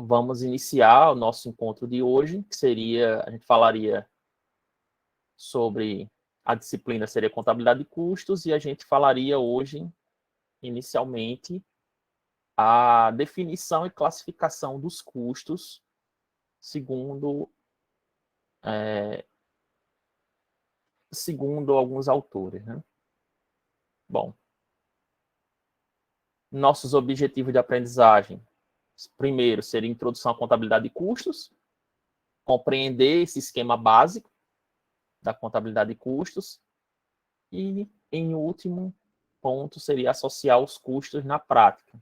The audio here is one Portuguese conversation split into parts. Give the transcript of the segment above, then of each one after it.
vamos iniciar o nosso encontro de hoje, que seria, a gente falaria sobre a disciplina seria contabilidade de custos, e a gente falaria hoje, inicialmente, a definição e classificação dos custos, segundo alguns autores, né? Bom, nossos objetivos de aprendizagem, primeiro, seria introdução à contabilidade de custos, compreender esse esquema básico da contabilidade de custos, e, em último ponto, seria associar os custos na prática.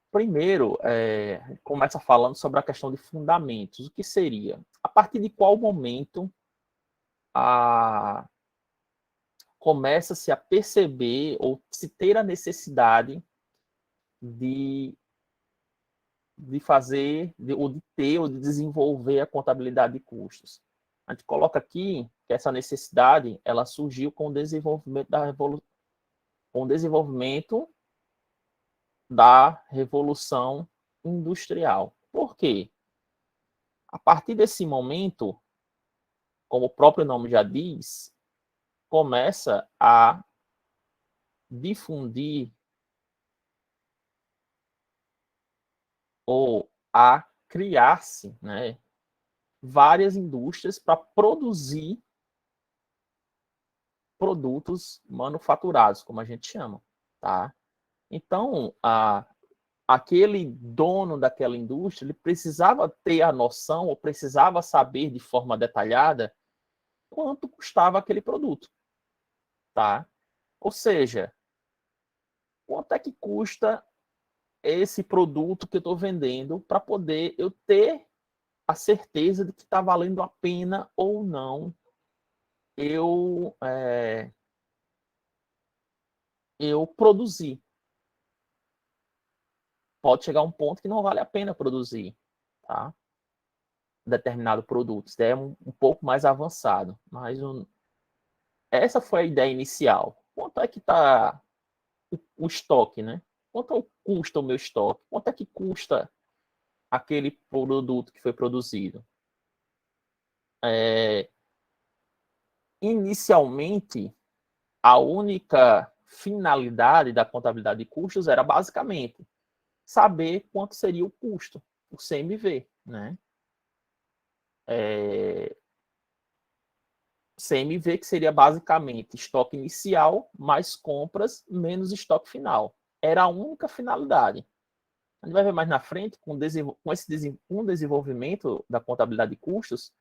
Primeiro, começa falando sobre a questão de fundamentos. O que seria? A partir de qual momento começa-se a perceber ou se ter a necessidade de fazer, ou de ter, ou de desenvolver a contabilidade de custos. A gente coloca aqui que essa necessidade ela surgiu com o desenvolvimento da Revolução Industrial. Por quê? A partir desse momento, como o próprio nome já diz, começa a difundir ou a criar-se, né, várias indústrias para produzir produtos manufaturados, como a gente chama, tá? Então, aquele dono daquela indústria, ele precisava ter a noção, ou precisava saber de forma detalhada quanto custava aquele produto, tá? Ou seja, quanto é que custa esse produto que eu estou vendendo para poder eu ter a certeza de que está valendo a pena ou não eu produzir. Pode chegar um ponto que não vale a pena produzir, tá? Determinado produto. Isso é um pouco mais avançado, mas essa foi a ideia inicial. Quanto é que está o estoque, né? Quanto custa o meu estoque? Quanto é que custa aquele produto que foi produzido? Inicialmente, a única finalidade da contabilidade de custos era basicamente saber quanto seria o custo, o CMV, né? CMV que seria basicamente estoque inicial mais compras menos estoque final. Era a única finalidade. A gente vai ver mais na frente, com o desenvolvimento da contabilidade de custos,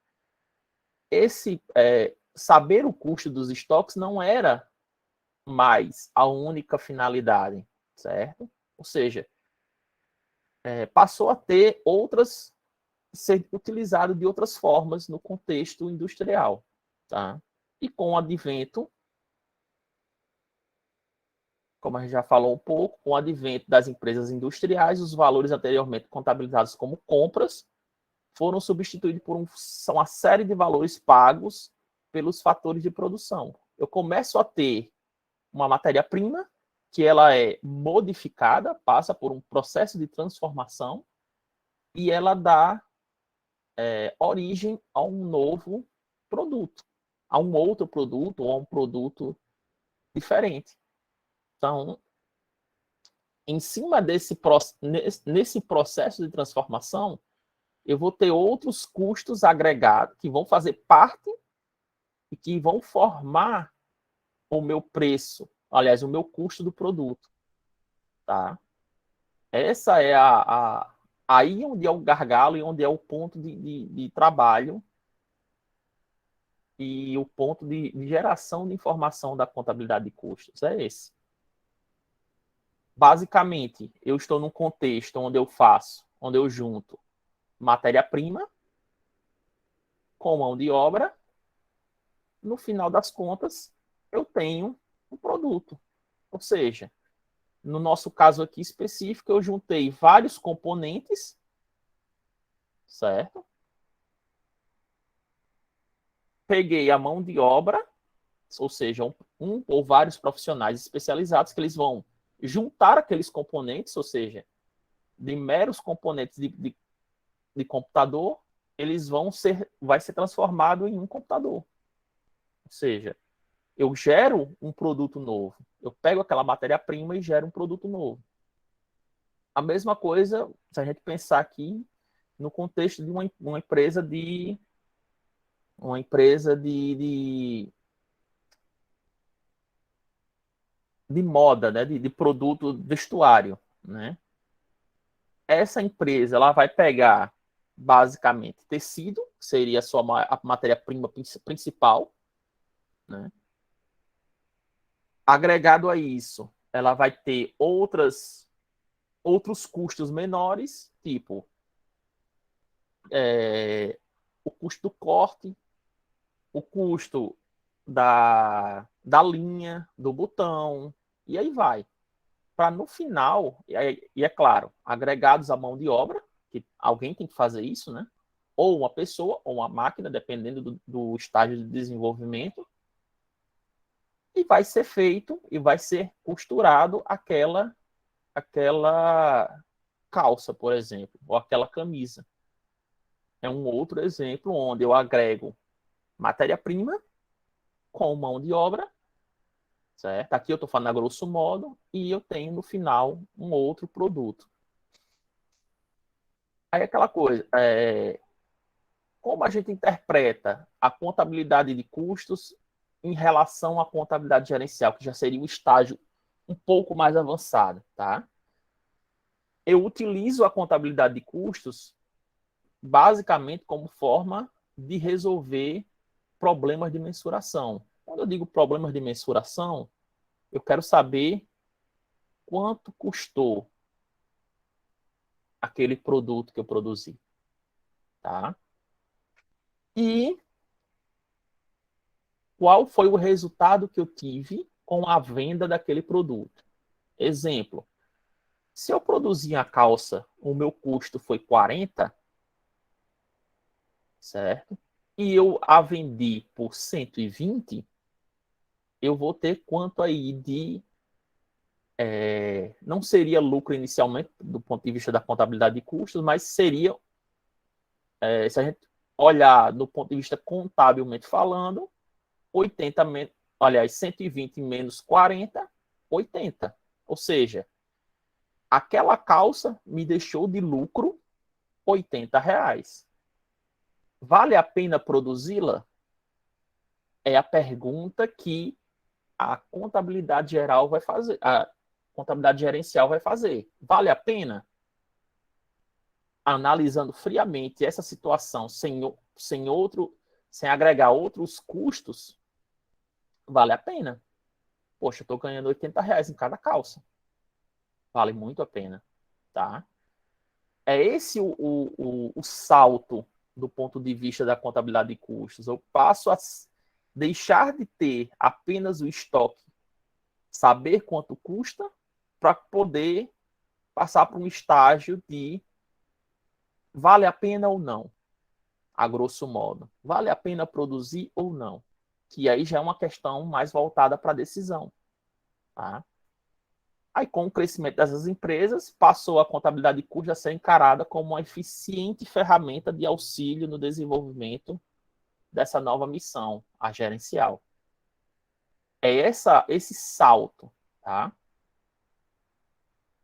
saber o custo dos estoques não era mais a única finalidade, certo? Ou seja, passou a ser utilizado de outras formas no contexto industrial, tá? E com o advento, como a gente já falou um pouco, com o advento das empresas industriais, os valores anteriormente contabilizados como compras foram substituídos por uma série de valores pagos pelos fatores de produção. Eu começo a ter uma matéria-prima que ela é modificada, passa por um processo de transformação e ela dá origem a um novo produto, a um outro produto ou a um produto diferente. Então, em cima nesse processo de transformação, eu vou ter outros custos agregados que vão fazer parte e que vão formar o meu preço, aliás, o meu custo do produto, tá? Essa é aí onde é o gargalo e onde é o ponto de trabalho e o ponto de geração de informação da contabilidade de custos. É esse. Basicamente, eu estou num contexto onde eu junto matéria-prima com mão de obra. No final das contas, eu tenho um produto. Ou seja, no nosso caso aqui específico, eu juntei vários componentes, certo? Peguei a mão de obra, ou seja, um ou vários profissionais especializados que eles vão juntar aqueles componentes, ou seja, de meros componentes de computador, vai ser transformado em um computador. Ou seja, eu gero um produto novo. Eu pego aquela matéria-prima e gero um produto novo. A mesma coisa, se a gente pensar aqui no contexto de uma empresa de moda, né? de produto vestuário, né? Essa empresa ela vai pegar basicamente tecido, que seria a matéria-prima principal, né? Agregado a isso, ela vai ter outros custos menores, tipo o custo do corte, o custo da linha, do botão, e aí vai. Para no final, e é claro, agregados à mão de obra, que alguém tem que fazer isso, né? Ou uma pessoa, ou uma máquina, dependendo do estágio de desenvolvimento, e vai ser feito e vai ser costurado aquela calça, por exemplo, ou aquela camisa. É um outro exemplo onde eu agrego matéria-prima com mão de obra, certo? Aqui eu estou falando a grosso modo, e eu tenho no final um outro produto. Aí aquela coisa, como a gente interpreta a contabilidade de custos em relação à contabilidade gerencial, que já seria o estágio um pouco mais avançado, tá? Eu utilizo a contabilidade de custos basicamente como forma de resolver problemas de mensuração. Quando eu digo problemas de mensuração, eu quero saber quanto custou aquele produto que eu produzi, tá? E qual foi o resultado que eu tive com a venda daquele produto. Exemplo, se eu produzir a calça, o meu custo foi 40, certo? E eu a vendi por 120, eu vou ter quanto aí de... não seria lucro inicialmente, do ponto de vista da contabilidade de custos, mas seria, se a gente olhar do ponto de vista contabilmente falando, 80 aliás, 120 menos 40, 80. Ou seja, aquela calça me deixou de lucro R$ 80. Vale a pena produzi-la? É a pergunta que a contabilidade geral vai fazer, a contabilidade gerencial vai fazer. Vale a pena? Analisando friamente essa situação sem agregar outros custos, vale a pena. Poxa, eu estou ganhando R$ 80 em cada calça. Vale muito a pena, tá? É esse o salto do ponto de vista da contabilidade de custos. Eu passo a deixar de ter apenas o estoque, saber quanto custa, para poder passar para um estágio de vale a pena ou não, a grosso modo. Vale a pena produzir ou não? Que aí já é uma questão mais voltada para a decisão, tá? Aí, com o crescimento dessas empresas, passou a contabilidade de custos a ser encarada como uma eficiente ferramenta de auxílio no desenvolvimento dessa nova missão, a gerencial. É esse salto, tá?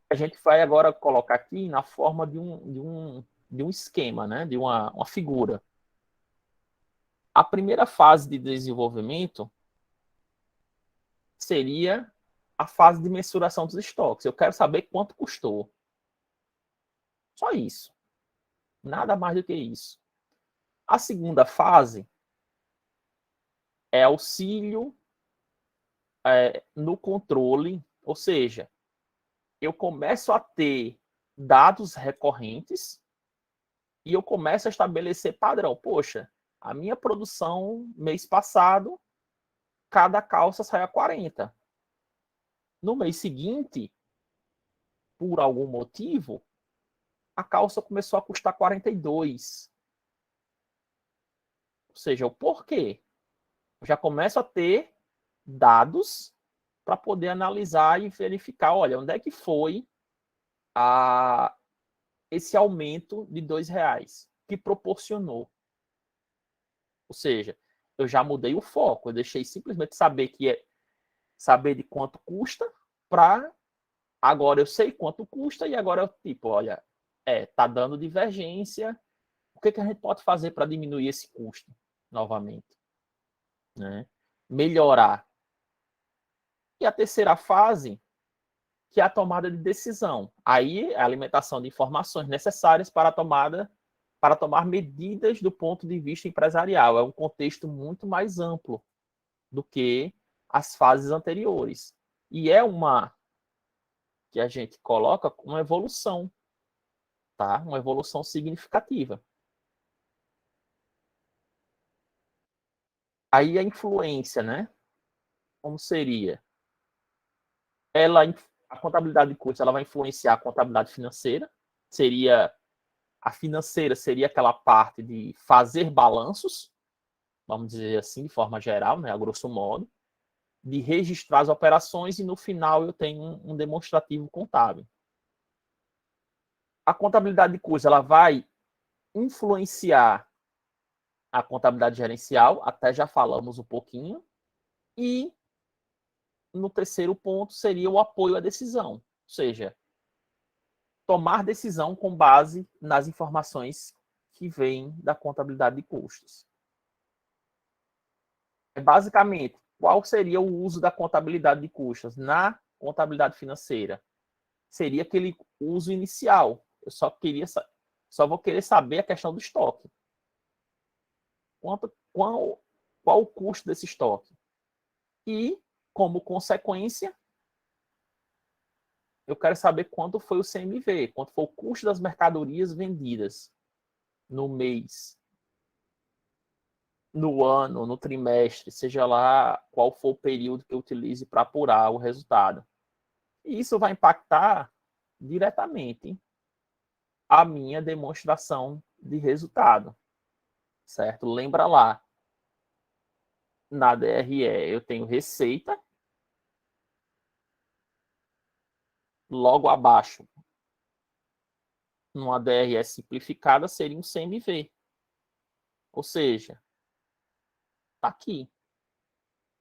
A gente vai agora colocar aqui na forma de um esquema, né? De uma figura. A primeira fase de desenvolvimento seria a fase de mensuração dos estoques. Eu quero saber quanto custou. Só isso. Nada mais do que isso. A segunda fase é auxílio no controle, ou seja, eu começo a ter dados recorrentes e eu começo a estabelecer padrão. Poxa, a minha produção mês passado, cada calça saiu a 40. No mês seguinte, por algum motivo, a calça começou a custar 42. Ou seja, o porquê? Eu já começo a ter dados para poder analisar e verificar, olha, onde é que foi a esse aumento de R$ 2 que proporcionou. Ou seja, eu já mudei o foco, eu deixei simplesmente saber de quanto custa para agora eu sei quanto custa e agora eu tipo, olha, tá dando divergência, o que a gente pode fazer para diminuir esse custo novamente, né? Melhorar. E a terceira fase, que é a tomada de decisão. Aí a alimentação de informações necessárias para tomar medidas do ponto de vista empresarial. É um contexto muito mais amplo do que as fases anteriores. E é uma que a gente coloca uma evolução, tá? Uma evolução significativa. Aí a influência, né? Como seria? A contabilidade de custos, ela vai influenciar a contabilidade financeira. A financeira seria aquela parte de fazer balanços, vamos dizer assim, de forma geral, né, a grosso modo, de registrar as operações e no final eu tenho um demonstrativo contábil. A contabilidade de custos, ela vai influenciar a contabilidade gerencial, até já falamos um pouquinho, e no terceiro ponto seria o apoio à decisão, ou seja, tomar decisão com base nas informações que vêm da contabilidade de custos. Basicamente, qual seria o uso da contabilidade de custos na contabilidade financeira? Seria aquele uso inicial. Eu só vou querer saber a questão do estoque. Qual o custo desse estoque? E, como consequência, eu quero saber quanto foi o CMV, quanto foi o custo das mercadorias vendidas no mês, no ano, no trimestre, seja lá qual for o período que eu utilize para apurar o resultado. E isso vai impactar diretamente a minha demonstração de resultado, certo? Lembra lá, na DRE eu tenho receita, logo abaixo, numa DRE simplificada, seria um CMV. Ou seja, está aqui.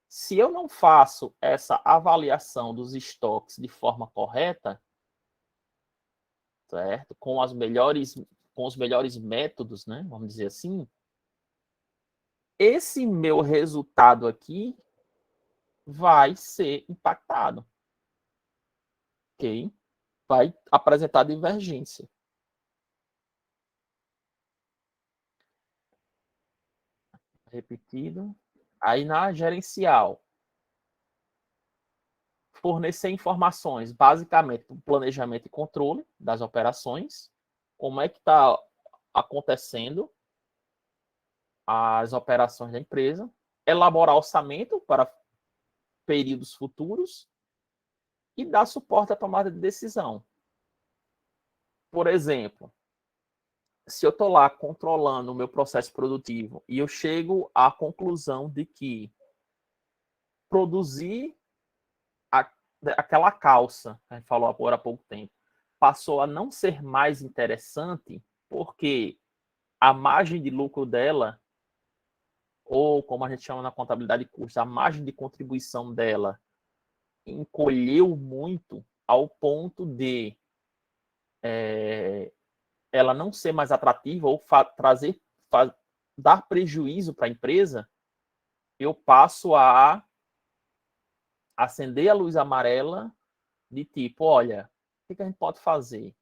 Se eu não faço essa avaliação dos estoques de forma correta, certo? Com os melhores métodos, né? Vamos dizer assim, esse meu resultado aqui vai ser impactado, ok? Vai apresentar divergência. Repetido. Aí na gerencial, fornecer informações basicamente para o planejamento e controle das operações, como é que está acontecendo as operações da empresa, elaborar orçamento para períodos futuros e dar suporte à tomada de decisão. Por exemplo, se eu estou lá controlando o meu processo produtivo e eu chego à conclusão de que produzir aquela calça, que a gente falou agora há pouco tempo, passou a não ser mais interessante porque a margem de lucro dela, ou como a gente chama na contabilidade de custos, a margem de contribuição dela encolheu muito ao ponto de ela não ser mais atrativa ou dar prejuízo para a empresa, eu passo a acender a luz amarela de tipo, olha, o que a gente pode fazer?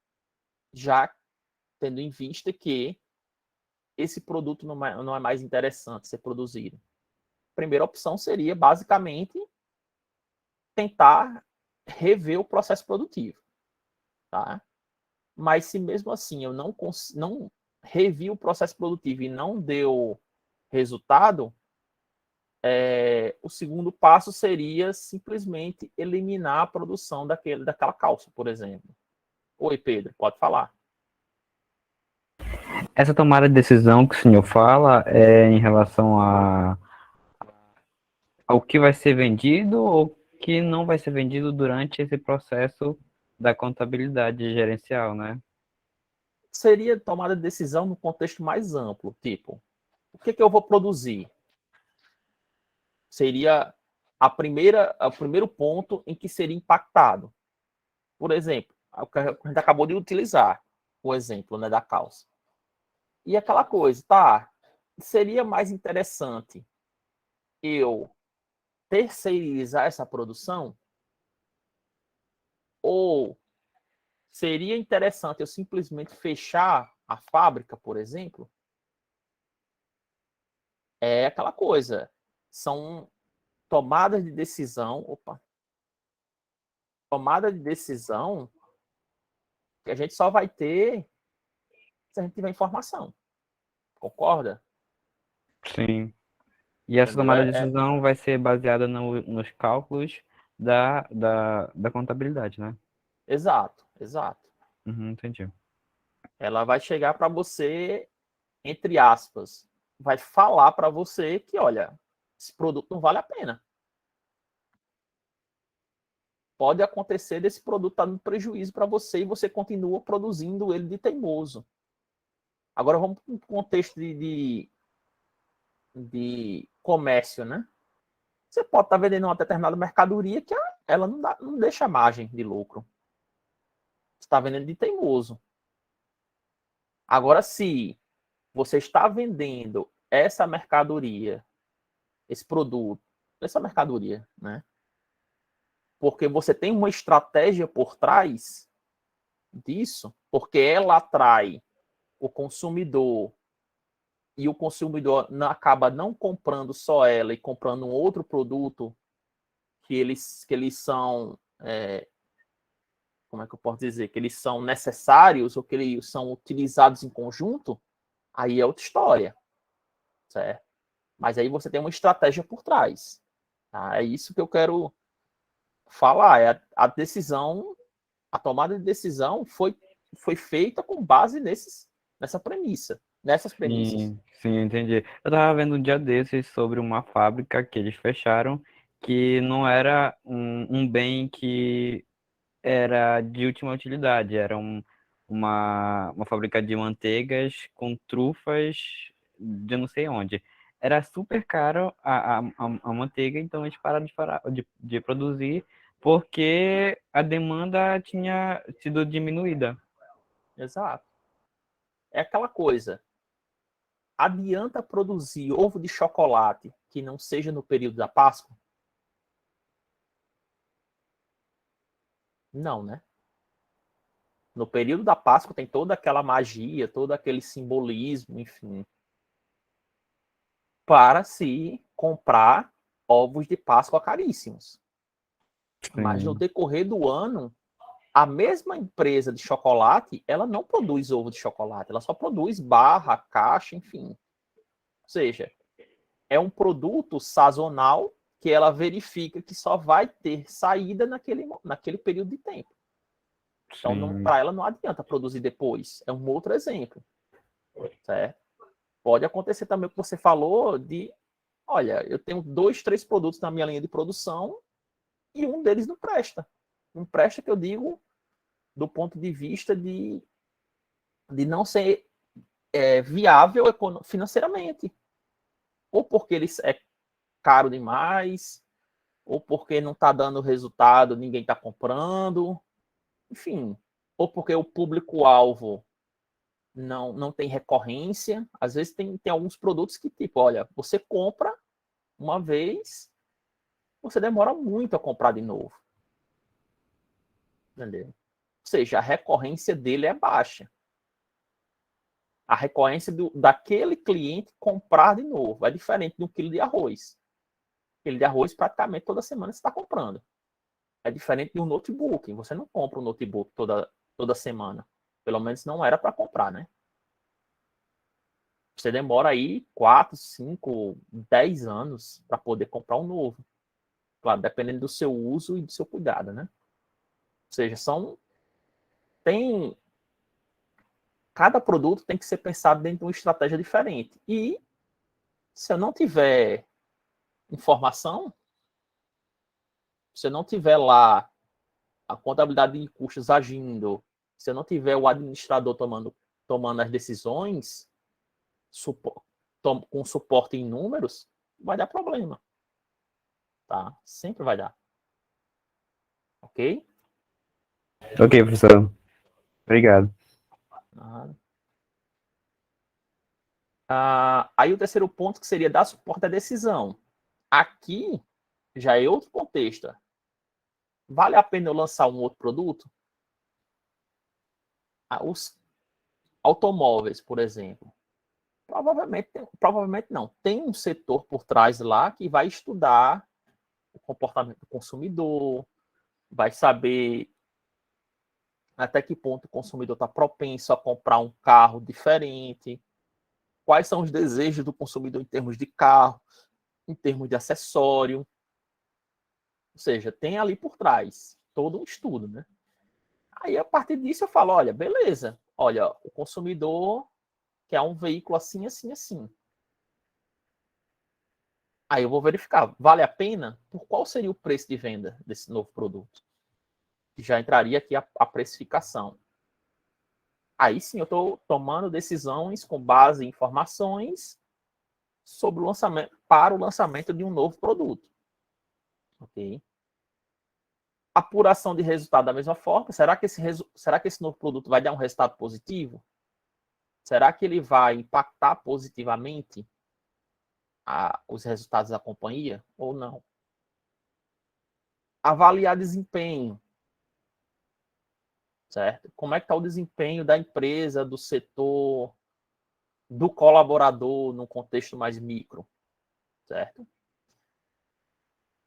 Já tendo em vista que esse produto não é mais interessante ser produzido. A primeira opção seria, basicamente, tentar rever o processo produtivo. Tá? Mas se mesmo assim eu não revi o processo produtivo e não deu resultado, o segundo passo seria simplesmente eliminar a produção daquela calça, por exemplo. Oi, Pedro, pode falar. Essa tomada de decisão que o senhor fala é em relação ao que vai ser vendido ou que não vai ser vendido durante esse processo da contabilidade gerencial, né? seria tomada de decisão no contexto mais amplo, tipo, o que eu vou produzir? Seria o primeiro ponto em que seria impactado. Por exemplo, o que a gente acabou de utilizar, o exemplo, né, da calça. E aquela coisa, tá, seria mais interessante eu terceirizar essa produção? Ou seria interessante eu simplesmente fechar a fábrica, por exemplo? É aquela coisa. São tomadas de decisão. Opa! Tomada de decisão que a gente só vai ter se a gente tiver informação. Concorda? Sim. E essa Entendeu? tomada de decisão vai ser baseada nos cálculos da contabilidade, né? Exato, exato. Uhum, entendi. Ela vai chegar para você, entre aspas, vai falar para você que, olha, esse produto não vale a pena. Pode acontecer desse produto estar dando prejuízo para você e você continua produzindo ele de teimoso. Agora vamos para um contexto de comércio, né? Você pode estar vendendo uma determinada mercadoria que ela não deixa margem de lucro. Você está vendendo de teimoso. Agora, se você está vendendo essa mercadoria, esse produto, essa mercadoria, né? Porque você tem uma estratégia por trás disso, porque ela atrai o consumidor e o consumidor acaba não comprando só ela e comprando um outro produto que eles são, como é que eu posso dizer, que eles são necessários ou que eles são utilizados em conjunto, aí é outra história, certo? Mas aí você tem uma estratégia por trás. Tá? É isso que eu quero falar, é a decisão, a tomada de decisão foi feita com base nessas premissas. Sim, sim, entendi. Eu tava vendo um dia desses sobre uma fábrica que eles fecharam, que não era um bem que era de última utilidade, era uma fábrica de manteigas com trufas de não sei onde. Era super caro a manteiga, então eles pararam de produzir porque a demanda tinha sido diminuída. Exato. É aquela coisa. Adianta produzir ovo de chocolate que não seja no período da Páscoa? Não, né? No período da Páscoa tem toda aquela magia, todo aquele simbolismo, enfim, para se comprar ovos de Páscoa caríssimos. Mas no Sim, decorrer do ano, a mesma empresa de chocolate, ela não produz ovo de chocolate, ela só produz barra, caixa, enfim. Ou seja, é um produto sazonal que ela verifica que só vai ter saída naquele período de tempo. Então, sim, para ela não adianta produzir depois. É um outro exemplo, certo? Pode acontecer também o que você falou de, olha, eu tenho 2, 3 produtos na minha linha de produção e um deles não presta. Não presta que eu digo do ponto de vista de não ser viável financeiramente. Ou porque ele é caro demais, ou porque não está dando resultado, ninguém está comprando, enfim. Ou porque o público-alvo não tem recorrência. Às vezes tem alguns produtos que, tipo, olha, você compra uma vez, você demora muito a comprar de novo. Entendeu? Ou seja, a recorrência dele é baixa. A recorrência daquele cliente comprar de novo é diferente de um quilo de arroz. Quilo de arroz, praticamente toda semana você está comprando. É diferente de um notebook. Você não compra um notebook toda semana. Pelo menos não era para comprar, né? Você demora aí 4, 5, 10 anos para poder comprar um novo. Claro, dependendo do seu uso e do seu cuidado, né? Ou seja, tem cada produto tem que ser pensado dentro de uma estratégia diferente. E se eu não tiver informação, se eu não tiver lá a contabilidade de custos agindo, se eu não tiver o administrador tomando tomando as decisões com suporte em números, vai dar problema. Tá? Sempre vai dar. Ok? Ok, professor. Obrigado. Aí o terceiro ponto que seria dar suporte à decisão. Aqui já é outro contexto. Vale a pena eu lançar um outro produto? Os automóveis, por exemplo. Provavelmente não. Tem um setor por trás lá que vai estudar o comportamento do consumidor, vai saber até que ponto o consumidor está propenso a comprar um carro diferente, quais são os desejos do consumidor em termos de carro, em termos de acessório. Ou seja, tem ali por trás todo um estudo, né? Aí, a partir disso, eu falo, olha, beleza. Olha, o consumidor quer um veículo assim, assim, assim. Aí eu vou verificar, vale a pena? Por qual seria o preço de venda desse novo produto? Já entraria aqui a precificação. Aí sim eu estou tomando decisões com base em informações sobre o lançamento, para o lançamento de um novo produto. Ok? Apuração de resultado da mesma forma. Será que esse novo produto vai dar um resultado positivo? Será que ele vai impactar positivamente os resultados da companhia ou não? Avaliar desempenho, certo? Como é que está o desempenho da empresa, do setor, do colaborador no contexto mais micro, certo?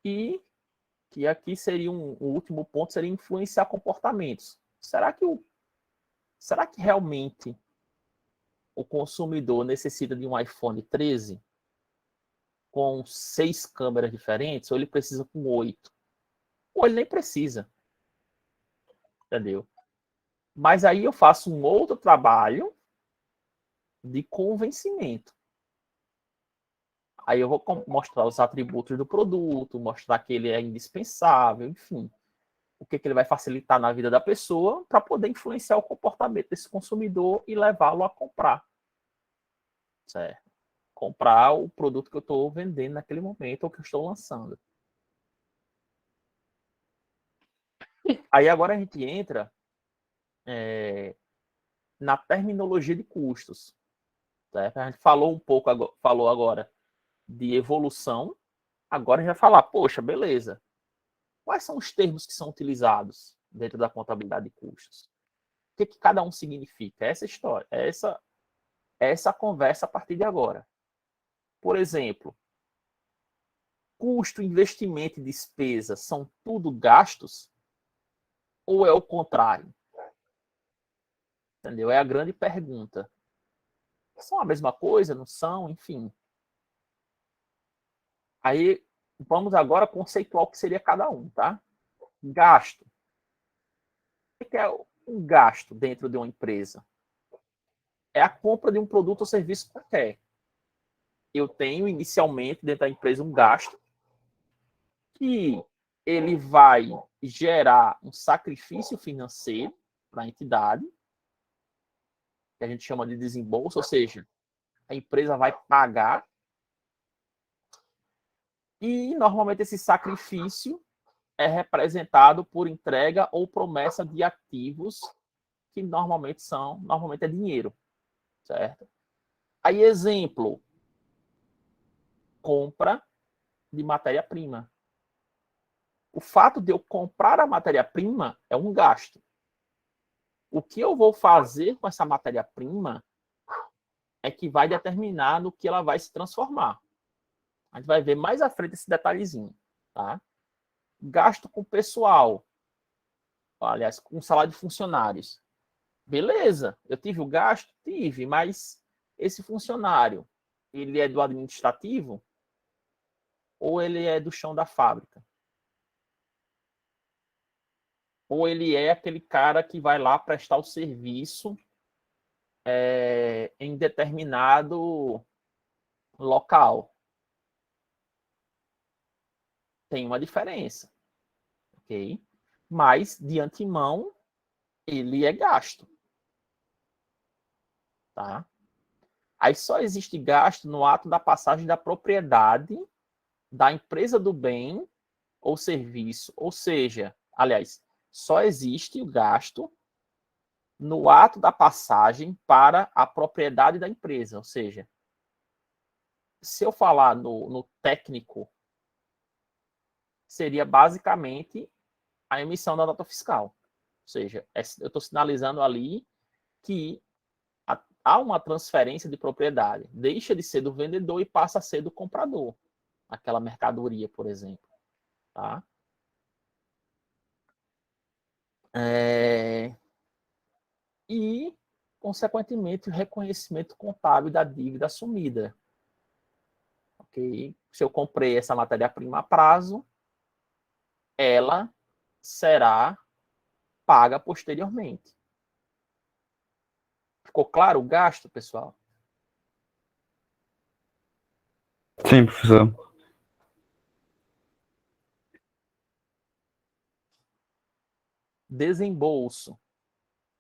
E que aqui seria o último ponto, seria influenciar comportamentos. Será que realmente o consumidor necessita de um iPhone 13 com 6 câmeras diferentes ou ele precisa com 8? Ou ele nem precisa, entendeu? Mas aí eu faço um outro trabalho de convencimento. Aí eu vou mostrar os atributos do produto, mostrar que ele é indispensável, enfim. O que ele vai facilitar na vida da pessoa para poder influenciar o comportamento desse consumidor e levá-lo a comprar. Certo? Comprar o produto que eu estou vendendo naquele momento ou que eu estou lançando. Aí agora a gente entra na terminologia de custos. Certo? A gente falou agora de evolução, agora a gente vai falar, poxa, beleza. Quais são os termos que são utilizados dentro da contabilidade de custos? O que cada um significa? Essa história, essa conversa a partir de agora. Por exemplo, custo, investimento e despesa são tudo gastos? Ou é o contrário? Entendeu? É a grande pergunta. São a mesma coisa? Não são? Enfim. Aí, vamos agora conceituar o que seria cada um, tá? Gasto. O que é um gasto dentro de uma empresa? É a compra de um produto ou serviço qualquer. Eu tenho inicialmente dentro da empresa um gasto que ele vai gerar um sacrifício financeiro para a entidade, que a gente chama de desembolso, ou seja, a empresa vai pagar e normalmente esse sacrifício é representado por entrega ou promessa de ativos que normalmente é dinheiro, certo? Aí exemplo, compra de matéria-prima. O fato de eu comprar a matéria-prima é um gasto. O que eu vou fazer com essa matéria-prima é que vai determinar no que ela vai se transformar. A gente vai ver mais à frente esse detalhezinho. Tá? Gasto com pessoal. Aliás, com salário de funcionários. Beleza, eu tive o gasto? Tive, mas esse funcionário, ele é do administrativo ou ele é do chão da fábrica? Ou ele é aquele cara que vai lá prestar o serviço em determinado local? Tem uma diferença, ok? Mas, de antemão, ele é gasto. tá? Aí só existe gasto no ato da passagem da propriedade da empresa do bem ou serviço. Ou seja, aliás, só existe o gasto no ato da passagem para a propriedade da empresa. Ou seja, se eu falar no técnico, seria basicamente a emissão da nota fiscal. Ou seja, eu estou sinalizando ali que há uma transferência de propriedade. Deixa de ser do vendedor e passa a ser do comprador. Aquela mercadoria, por exemplo. Tá? E, consequentemente, o reconhecimento contábil da dívida assumida. Okay? Se eu comprei essa matéria-prima a prazo, ela será paga posteriormente. Ficou claro o gasto, pessoal? Sim, professor. Desembolso.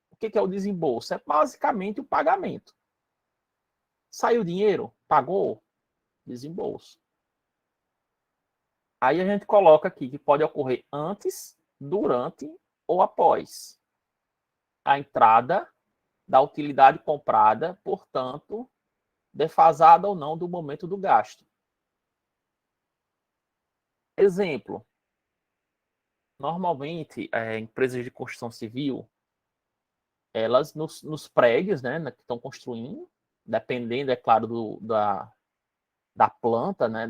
O que é o desembolso? É basicamente o pagamento. Saiu dinheiro? Pagou? Desembolso. Aí a gente coloca aqui que pode ocorrer antes, durante ou após a entrada da utilidade comprada, portanto, defasada ou não do momento do gasto. Exemplo. Normalmente, empresas de construção civil, elas nos prédios, né, que estão construindo, dependendo, é claro, da planta, né,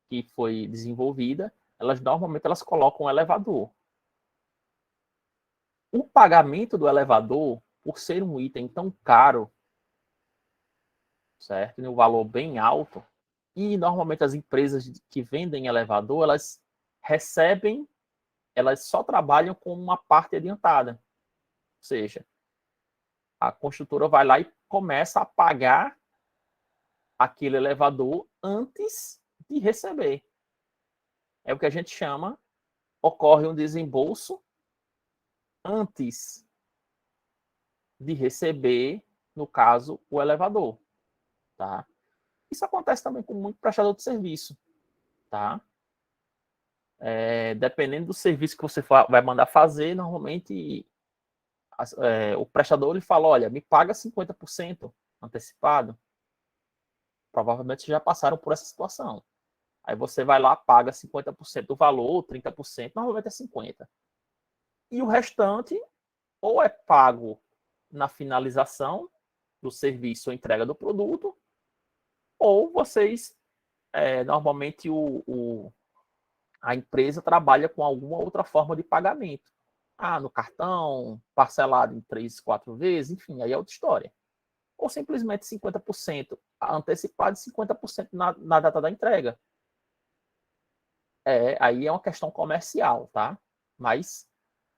que foi desenvolvida, normalmente elas colocam um elevador. O pagamento do elevador, por ser um item tão caro, certo, em um valor bem alto, e normalmente as empresas que vendem elevador, elas recebem, elas só trabalham com uma parte adiantada. Ou seja, a construtora vai lá e começa a pagar aquele elevador antes de receber. É o que a gente chama, ocorre um desembolso antes de receber, no caso, o elevador. Tá? Isso acontece também com muito prestador de serviço. Tá? Dependendo do serviço que você vai mandar fazer, normalmente o prestador ele fala, olha, me paga 50% antecipado. Provavelmente já passaram por essa situação. Aí você vai lá, paga 50% do valor, 30%, normalmente é 50%. E o restante ou é pago na finalização do serviço ou entrega do produto, ou vocês, normalmente a empresa trabalha com alguma outra forma de pagamento. No cartão, parcelado em 3, 4 vezes, enfim, aí é outra história. Ou simplesmente 50% antecipado e 50% na data da entrega. Aí é uma questão comercial, tá? Mas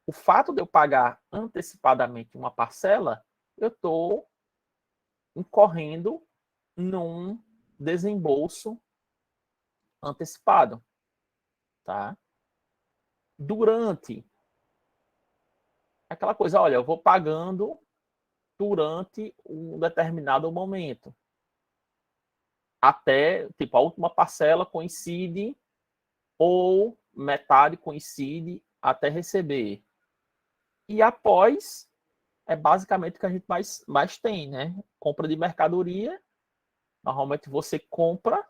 o fato de eu pagar antecipadamente uma parcela, eu estou incorrendo num desembolso antecipado, tá? Durante aquela coisa, olha, eu vou pagando durante um determinado momento. Até, tipo, a última parcela coincide ou metade coincide até receber. E após, é basicamente o que a gente mais tem, né? Compra de mercadoria. Normalmente você compra,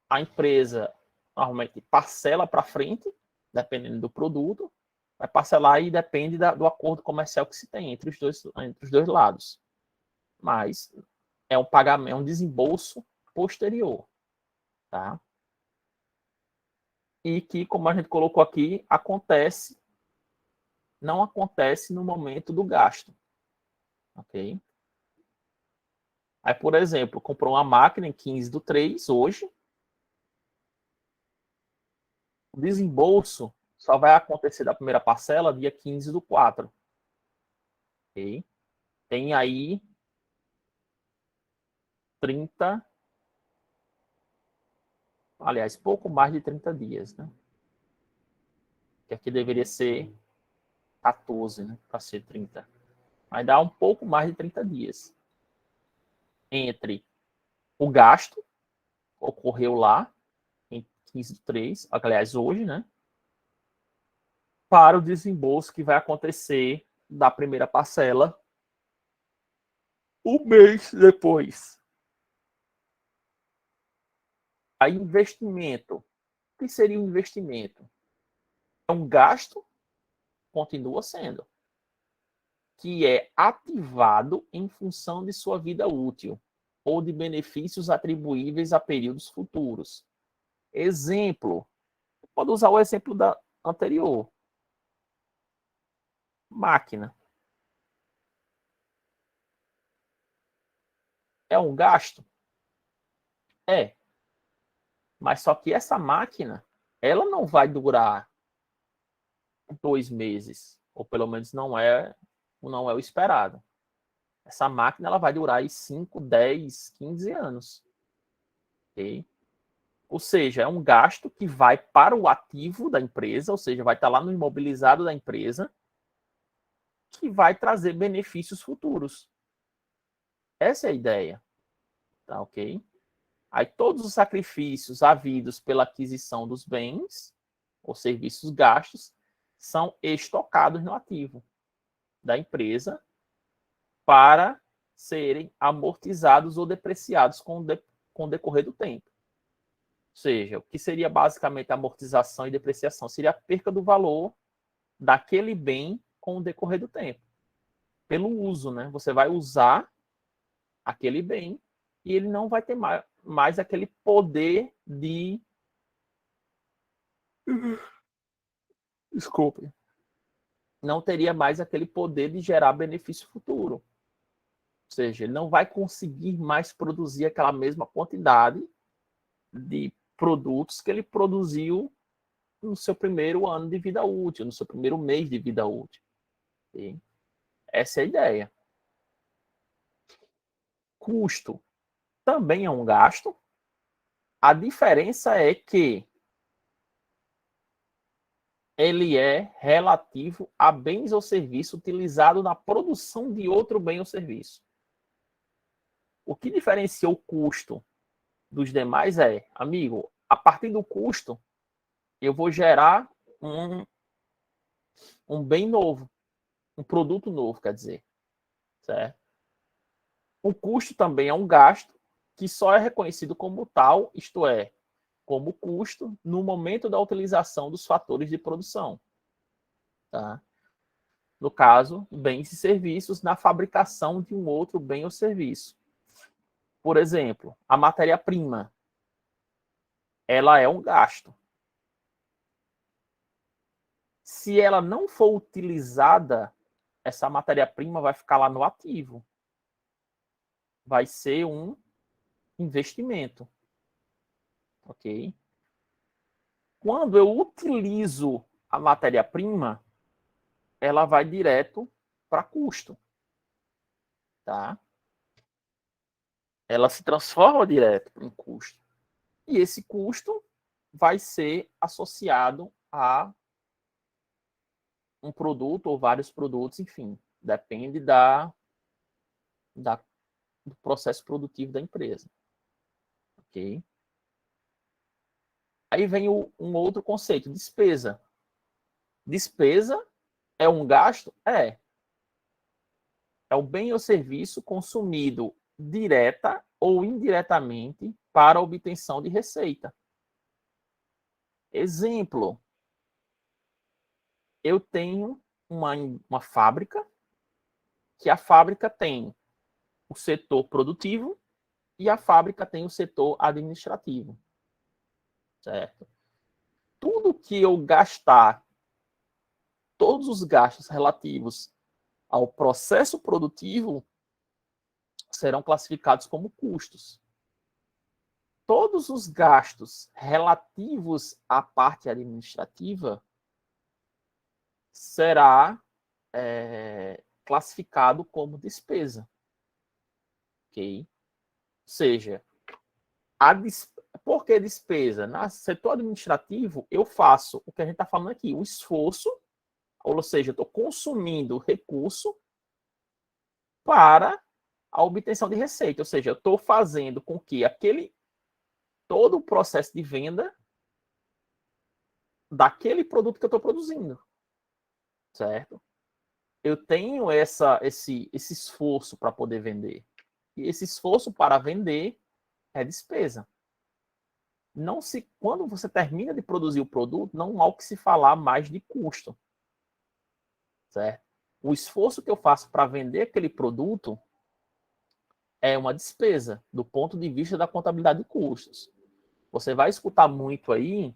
a empresa normalmente parcela para frente, dependendo do produto, vai parcelar e depende do acordo comercial que se tem entre os dois lados. Mas é um pagamento, é um desembolso posterior, tá? E que, como a gente colocou aqui, não acontece no momento do gasto, ok? Aí, por exemplo, comprou uma máquina em 15/3 hoje, o desembolso só vai acontecer da primeira parcela dia 15/4. Okay? Tem aí 30, aliás, pouco mais de 30 dias, né? Que aqui deveria ser 14, né? Para ser 30. Vai dar um pouco mais de 30 dias entre o gasto, ocorreu lá, em 15/3, aliás, hoje, né? Para o desembolso que vai acontecer da primeira parcela um mês depois. Aí, investimento. O que seria um investimento? É um gasto, continua sendo, que é ativado em função de sua vida útil ou de benefícios atribuíveis a períodos futuros. Exemplo, pode usar o exemplo da anterior. Máquina. É um gasto? É. Mas só que essa máquina, ela não vai durar 2 meses, ou pelo menos não é o esperado. Essa máquina ela vai durar aí 5, 10, 15 anos. Okay? Ou seja, é um gasto que vai para o ativo da empresa, ou seja, vai estar lá no imobilizado da empresa, que vai trazer benefícios futuros. Essa é a ideia. Tá, ok? Aí todos os sacrifícios havidos pela aquisição dos bens ou serviços gastos são estocados no ativo da empresa para serem amortizados ou depreciados com o decorrer do tempo. Ou seja, o que seria basicamente amortização e depreciação? Seria a perca do valor daquele bem com o decorrer do tempo. Pelo uso, né? Você vai usar aquele bem e ele não vai ter mais aquele poder de... Desculpe. Não teria mais aquele poder de gerar benefício futuro. Ou seja, ele não vai conseguir mais produzir aquela mesma quantidade de produtos que ele produziu no seu primeiro ano de vida útil, no seu primeiro mês de vida útil. E essa é a ideia. Custo também é um gasto. A diferença é que ele é relativo a bens ou serviços utilizados na produção de outro bem ou serviço. O que diferencia o custo dos demais é, amigo, a partir do custo, eu vou gerar um bem novo, um produto novo, quer dizer. Certo? O custo também é um gasto que só é reconhecido como tal, isto é, como custo no momento da utilização dos fatores de produção. Tá? No caso, bens e serviços na fabricação de um outro bem ou serviço. Por exemplo, a matéria-prima, ela é um gasto. Se ela não for utilizada, essa matéria-prima vai ficar lá no ativo. Vai ser um investimento. Ok? Quando eu utilizo a matéria-prima, ela vai direto para custo. Tá? Ela se transforma direto em custo. E esse custo vai ser associado a um produto ou vários produtos, enfim, depende do processo produtivo da empresa. Ok? Aí vem um outro conceito, despesa. Despesa é um gasto? É. É o bem ou serviço consumido direta ou indiretamente para a obtenção de receita. Exemplo, eu tenho uma fábrica, que a fábrica tem o setor produtivo e a fábrica tem o setor administrativo. Certo? Tudo que eu gastar, todos os gastos relativos ao processo produtivo serão classificados como custos. Todos os gastos relativos à parte administrativa será classificado como despesa. Ok? Ou seja, por que despesa? No setor administrativo, eu faço o que a gente está falando aqui, o esforço, ou seja, eu estou consumindo recurso para a obtenção de receita. Ou seja, eu estou fazendo com que todo o processo de venda daquele produto que eu estou produzindo, certo? Eu tenho esse esforço para poder vender. E esse esforço para vender é despesa. Quando você termina de produzir o produto, não há o que se falar mais de custo, certo? O esforço que eu faço para vender aquele produto é uma despesa do ponto de vista da contabilidade de custos. Você vai escutar muito aí,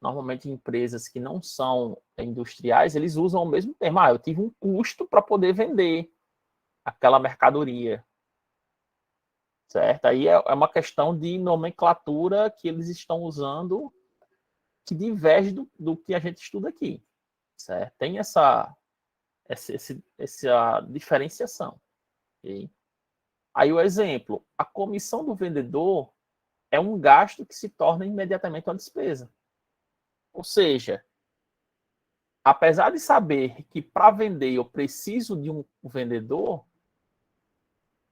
normalmente empresas que não são industriais, eles usam o mesmo termo. Eu tive um custo para poder vender aquela mercadoria, certo? Aí é uma questão de nomenclatura que eles estão usando que diverge do que a gente estuda aqui, certo? Tem essa diferenciação. Okay? Aí o exemplo, a comissão do vendedor é um gasto que se torna imediatamente uma despesa. Ou seja, apesar de saber que para vender eu preciso de um vendedor,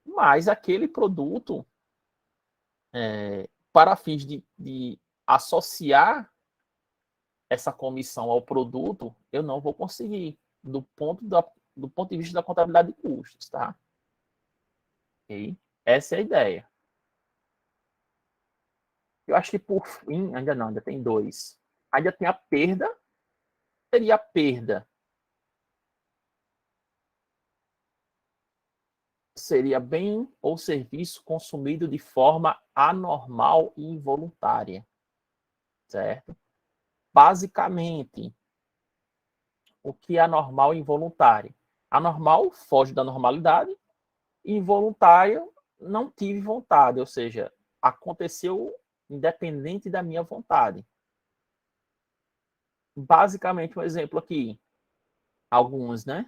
mas aquele produto, para fins de associar essa comissão ao produto, eu não vou conseguir, do ponto de vista da contabilidade de custos, tá? Okay? Essa é a ideia. Eu acho que por fim, ainda tem dois. Ainda tem a perda. Seria a perda. Seria bem ou serviço consumido de forma anormal e involuntária, certo? Basicamente, o que é anormal e involuntário? Anormal foge da normalidade, e involuntário não tive vontade, ou seja, aconteceu independente da minha vontade. Basicamente, um exemplo aqui, alguns, né?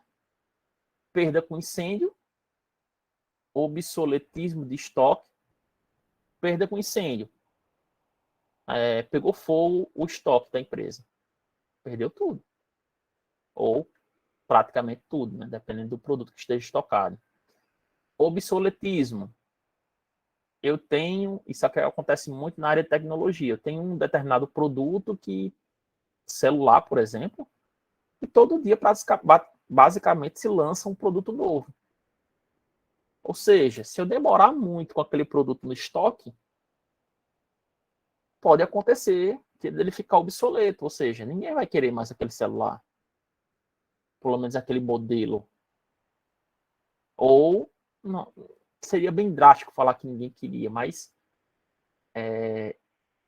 Perda com incêndio, obsoletismo de estoque, perda com incêndio. Pegou fogo o estoque da empresa. Perdeu tudo. Ou praticamente tudo, né? Dependendo do produto que esteja estocado. Obsoletismo. Isso aqui acontece muito na área de tecnologia. Eu tenho um determinado produto celular, por exemplo, e todo dia basicamente se lança um produto novo. Ou seja, se eu demorar muito com aquele produto no estoque, pode acontecer que ele ficar obsoleto, ou seja, ninguém vai querer mais aquele celular, pelo menos aquele modelo. Ou não, seria bem drástico falar que ninguém queria, mas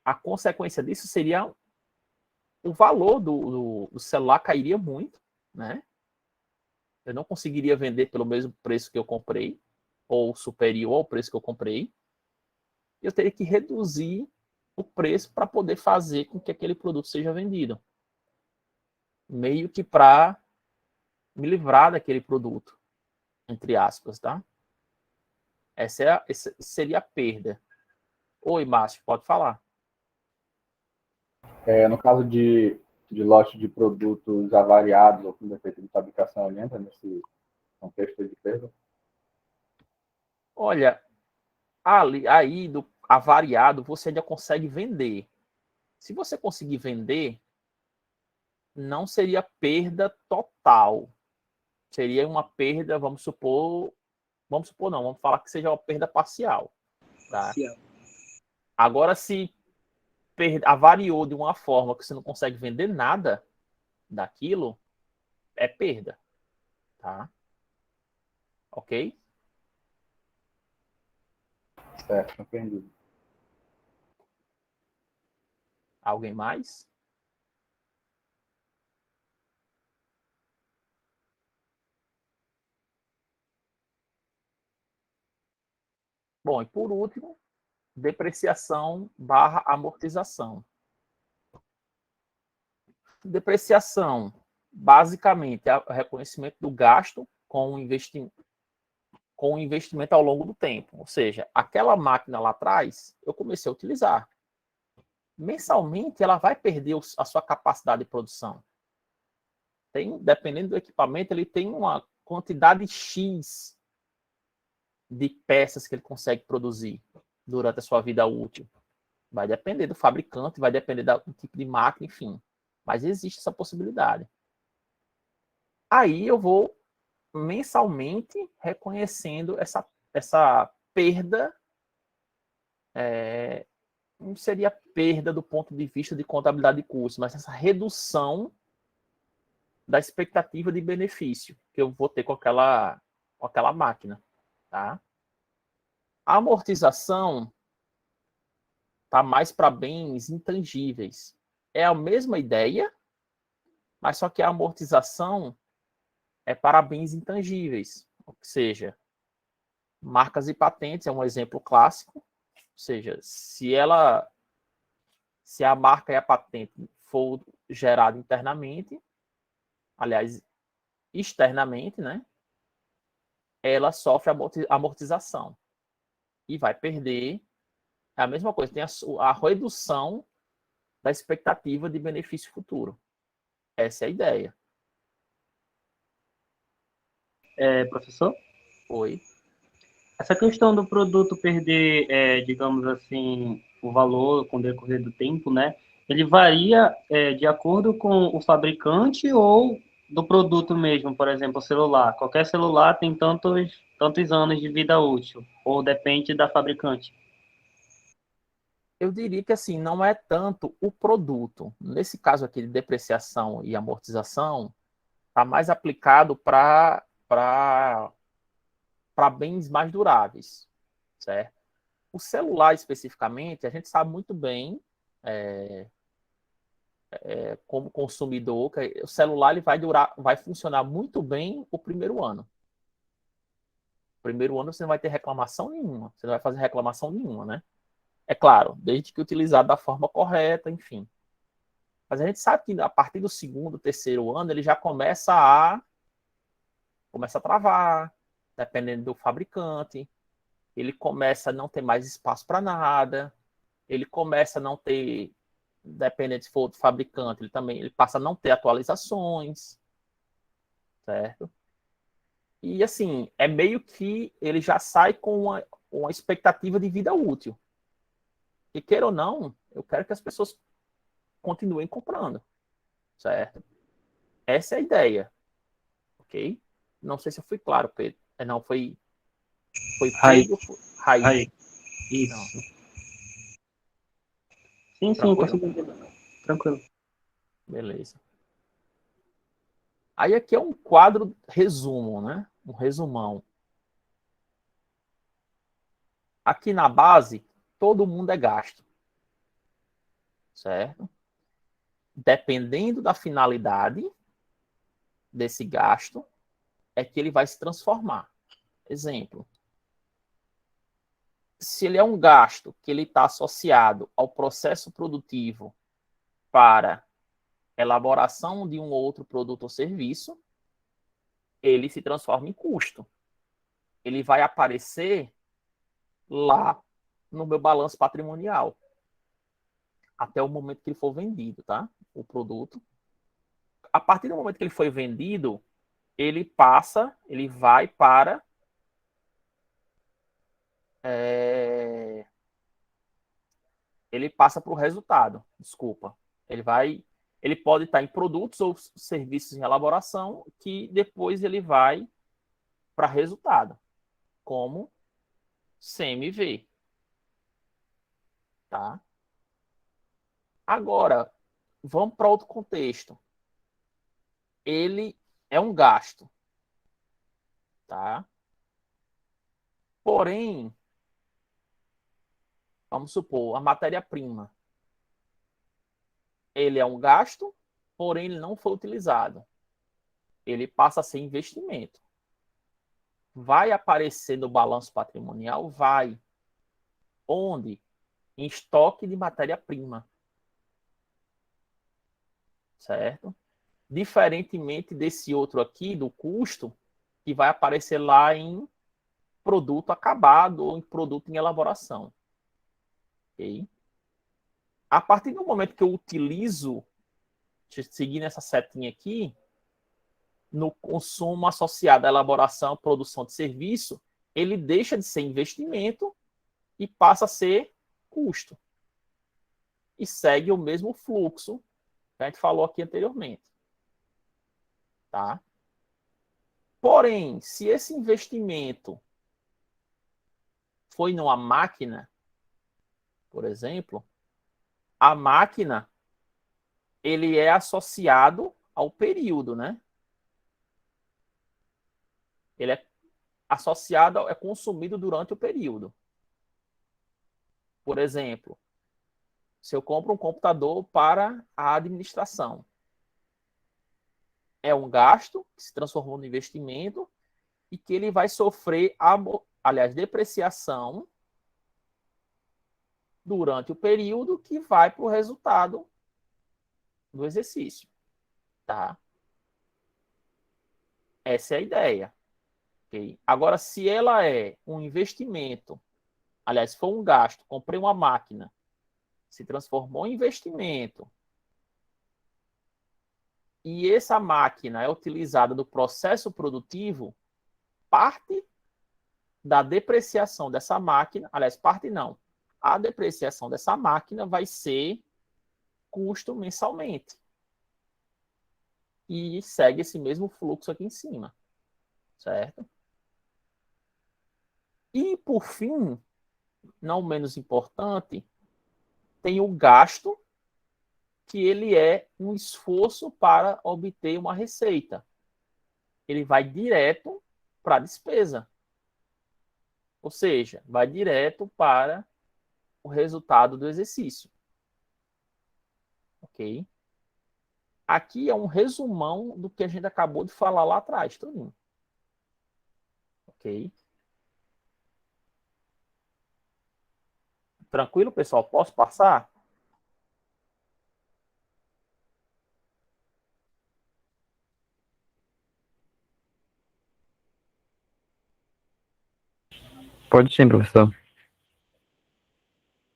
a consequência disso seria o valor do celular cairia muito, né? Eu não conseguiria vender pelo mesmo preço que eu comprei, ou superior ao preço que eu comprei. Eu teria que reduzir o preço para poder fazer com que aquele produto seja vendido. Meio que para me livrar daquele produto, entre aspas, tá? Essa seria a perda. Oi, Márcio, pode falar. No caso de lote de produtos avariados ou com defeito de fabricação, ele entra nesse contexto de perda? Olha, aí do avariado você ainda consegue vender. Se você conseguir vender, não seria perda total. Seria uma perda, vamos falar que seja uma perda parcial. Tá? Agora, se avariou de uma forma que você não consegue vender nada daquilo, é perda. Tá? Ok? Certo, entendi. Alguém mais? Bom, e por último, depreciação / amortização. Depreciação, basicamente, é o reconhecimento do gasto com o investimento ao longo do tempo. Ou seja, aquela máquina lá atrás, eu comecei a utilizar. Mensalmente, ela vai perder a sua capacidade de produção. Dependendo do equipamento, ele tem uma quantidade X de peças que ele consegue produzir durante a sua vida útil. Vai depender do fabricante, vai depender do tipo de máquina, enfim. Mas existe essa possibilidade. Aí eu vou mensalmente reconhecendo essa perda. Não seria perda do ponto de vista de contabilidade de custos, mas essa redução da expectativa de benefício que eu vou ter com aquela máquina. Tá? A amortização está mais para bens intangíveis. É a mesma ideia, mas só que a amortização é para bens intangíveis. Ou seja, marcas e patentes é um exemplo clássico. Ou seja, se a marca e a patente for gerada internamente, aliás, externamente, né, ela sofre amortização e vai perder. É a mesma coisa, tem a redução da expectativa de benefício futuro. Essa é a ideia. Professor? Oi. Essa questão do produto perder, digamos assim, o valor com o decorrer do tempo, né? Ele varia de acordo com o fabricante ou do produto mesmo, por exemplo, o celular. Qualquer celular tem tantos anos de vida útil, ou depende da fabricante. Eu diria que assim, não é tanto o produto. Nesse caso aqui de depreciação e amortização, está mais aplicado para bens mais duráveis, certo? O celular especificamente, a gente sabe muito bem, como consumidor, que o celular ele vai funcionar muito bem o primeiro ano. O primeiro ano você não vai ter reclamação nenhuma, você não vai fazer reclamação nenhuma, né? É claro, desde que utilizado da forma correta, enfim. Mas a gente sabe que a partir do segundo, terceiro ano, ele já começa a travar, dependendo do fabricante. Ele começa a não ter mais espaço para nada. Ele começa a não ter, dependendo se for do fabricante, ele passa a não ter atualizações, certo? E assim, é meio que ele já sai com uma expectativa de vida útil. E queira ou não, eu quero que as pessoas continuem comprando, certo? Essa é a ideia, ok? Não sei se eu fui claro, Pedro. Não, foi Raí. Pedro? Raí. Raí. Isso. Não, Sim, eu tranquilo? consigo entender. Tranquilo. Beleza. Aí aqui é um quadro resumo, né? Um resumão. Aqui na base, todo mundo é gasto, certo? Dependendo da finalidade desse gasto, é que ele vai se transformar. Exemplo, se ele é um gasto que ele está associado ao processo produtivo para elaboração de um outro produto ou serviço, ele se transforma em custo. Ele vai aparecer lá no meu balanço patrimonial, até o momento que ele for vendido, tá? O produto. A partir do momento que ele foi vendido, ele vai para ele passa para o resultado, desculpa. Ele pode estar em produtos ou serviços em elaboração que depois ele vai para resultado, como CMV, tá? Agora, vamos para outro contexto. Ele é um gasto, tá? Porém, vamos supor, a matéria-prima. Ele é um gasto, porém ele não foi utilizado. Ele passa a ser investimento. Vai aparecer no balanço patrimonial? Vai. Onde? Em estoque de matéria-prima. Certo? Diferentemente desse outro aqui, do custo, que vai aparecer lá em produto acabado ou em produto em elaboração. Ok? A partir do momento que eu utilizo, seguindo essa setinha aqui, no consumo associado à elaboração e produção de serviço, ele deixa de ser investimento e passa a ser custo. E segue o mesmo fluxo que a gente falou aqui anteriormente. Tá? Porém, se esse investimento foi numa máquina, por exemplo, a máquina ele é associado ao período, né? Ele é associado, é consumido durante o período. Por exemplo, se eu compro um computador para a administração, é um gasto que se transformou no investimento e que ele vai sofrer, depreciação durante o período que vai para o resultado do exercício. Tá? Essa é a ideia. Okay? Agora, se ela é um investimento, se for um gasto, comprei uma máquina, se transformou em investimento, e essa máquina é utilizada no processo produtivo, parte da depreciação dessa máquina, parte não, a depreciação dessa máquina vai ser custo mensalmente. E segue esse mesmo fluxo aqui em cima, certo? E, por fim, não menos importante, tem o gasto, que ele é um esforço para obter uma receita. Ele vai direto para a despesa. Ou seja, vai direto para o resultado do exercício. Ok? Aqui é um resumão do que a gente acabou de falar lá atrás, Toninho. Ok? Tranquilo, pessoal? Posso passar? Pode sim, professor.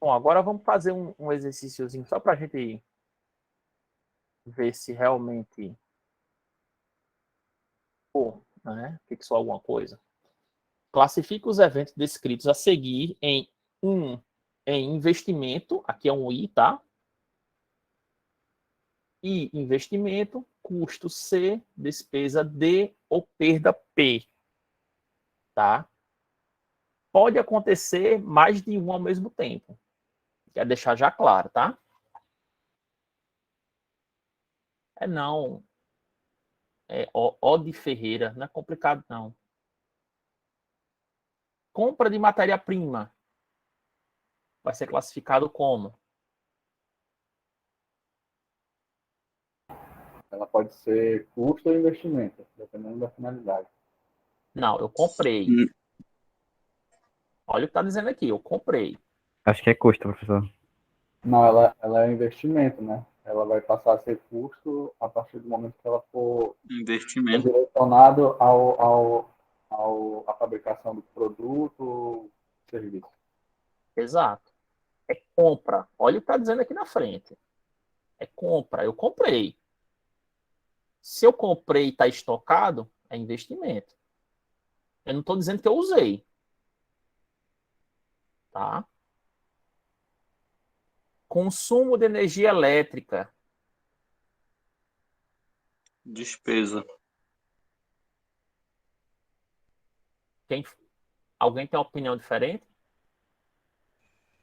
Bom, agora vamos fazer um exercíciozinho só para a gente ver se realmente né, fixou alguma coisa. Classifique os eventos descritos a seguir em investimento, aqui é um I, tá? I, investimento, custo C, despesa D ou perda P, tá? Pode acontecer mais de um ao mesmo tempo. Quer deixar já claro, tá? Não. O de Ferreira, não é complicado, não. Compra de matéria-prima vai ser classificado como? Ela pode ser custo ou investimento, dependendo da finalidade. Não, eu comprei. Olha o que está dizendo aqui, eu comprei. Acho que é custo, professor. Não, ela é investimento, né? Ela vai passar a ser custo a partir do momento que ela for Investimento. direcionado à fabricação do produto, serviço. Exato. É compra. Olha o que está dizendo aqui na frente. É compra. Eu comprei. Se eu comprei e está estocado, é investimento. Eu não estou dizendo que eu usei. Tá? Consumo de energia elétrica. Despesa. Alguém tem uma opinião diferente?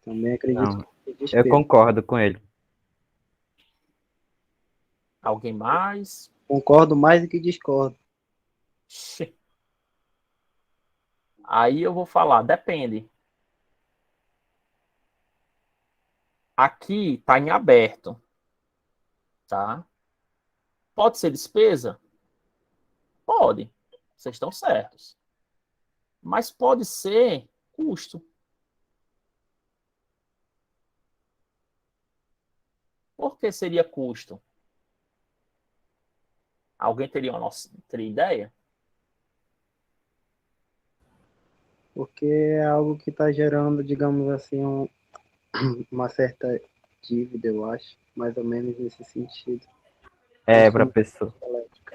Também acredito Não, que é eu despesa. concordo com ele. Alguém mais? Concordo mais do que discordo. Aí eu vou falar, depende. Aqui está em aberto. Tá? Pode ser despesa? Pode. Vocês estão certos. Mas pode ser custo. Por que seria custo? Alguém teria ideia? Porque é algo que está gerando, digamos assim, uma certa dívida, eu acho, mais ou menos nesse sentido. Para Consumo pessoa. elétrico.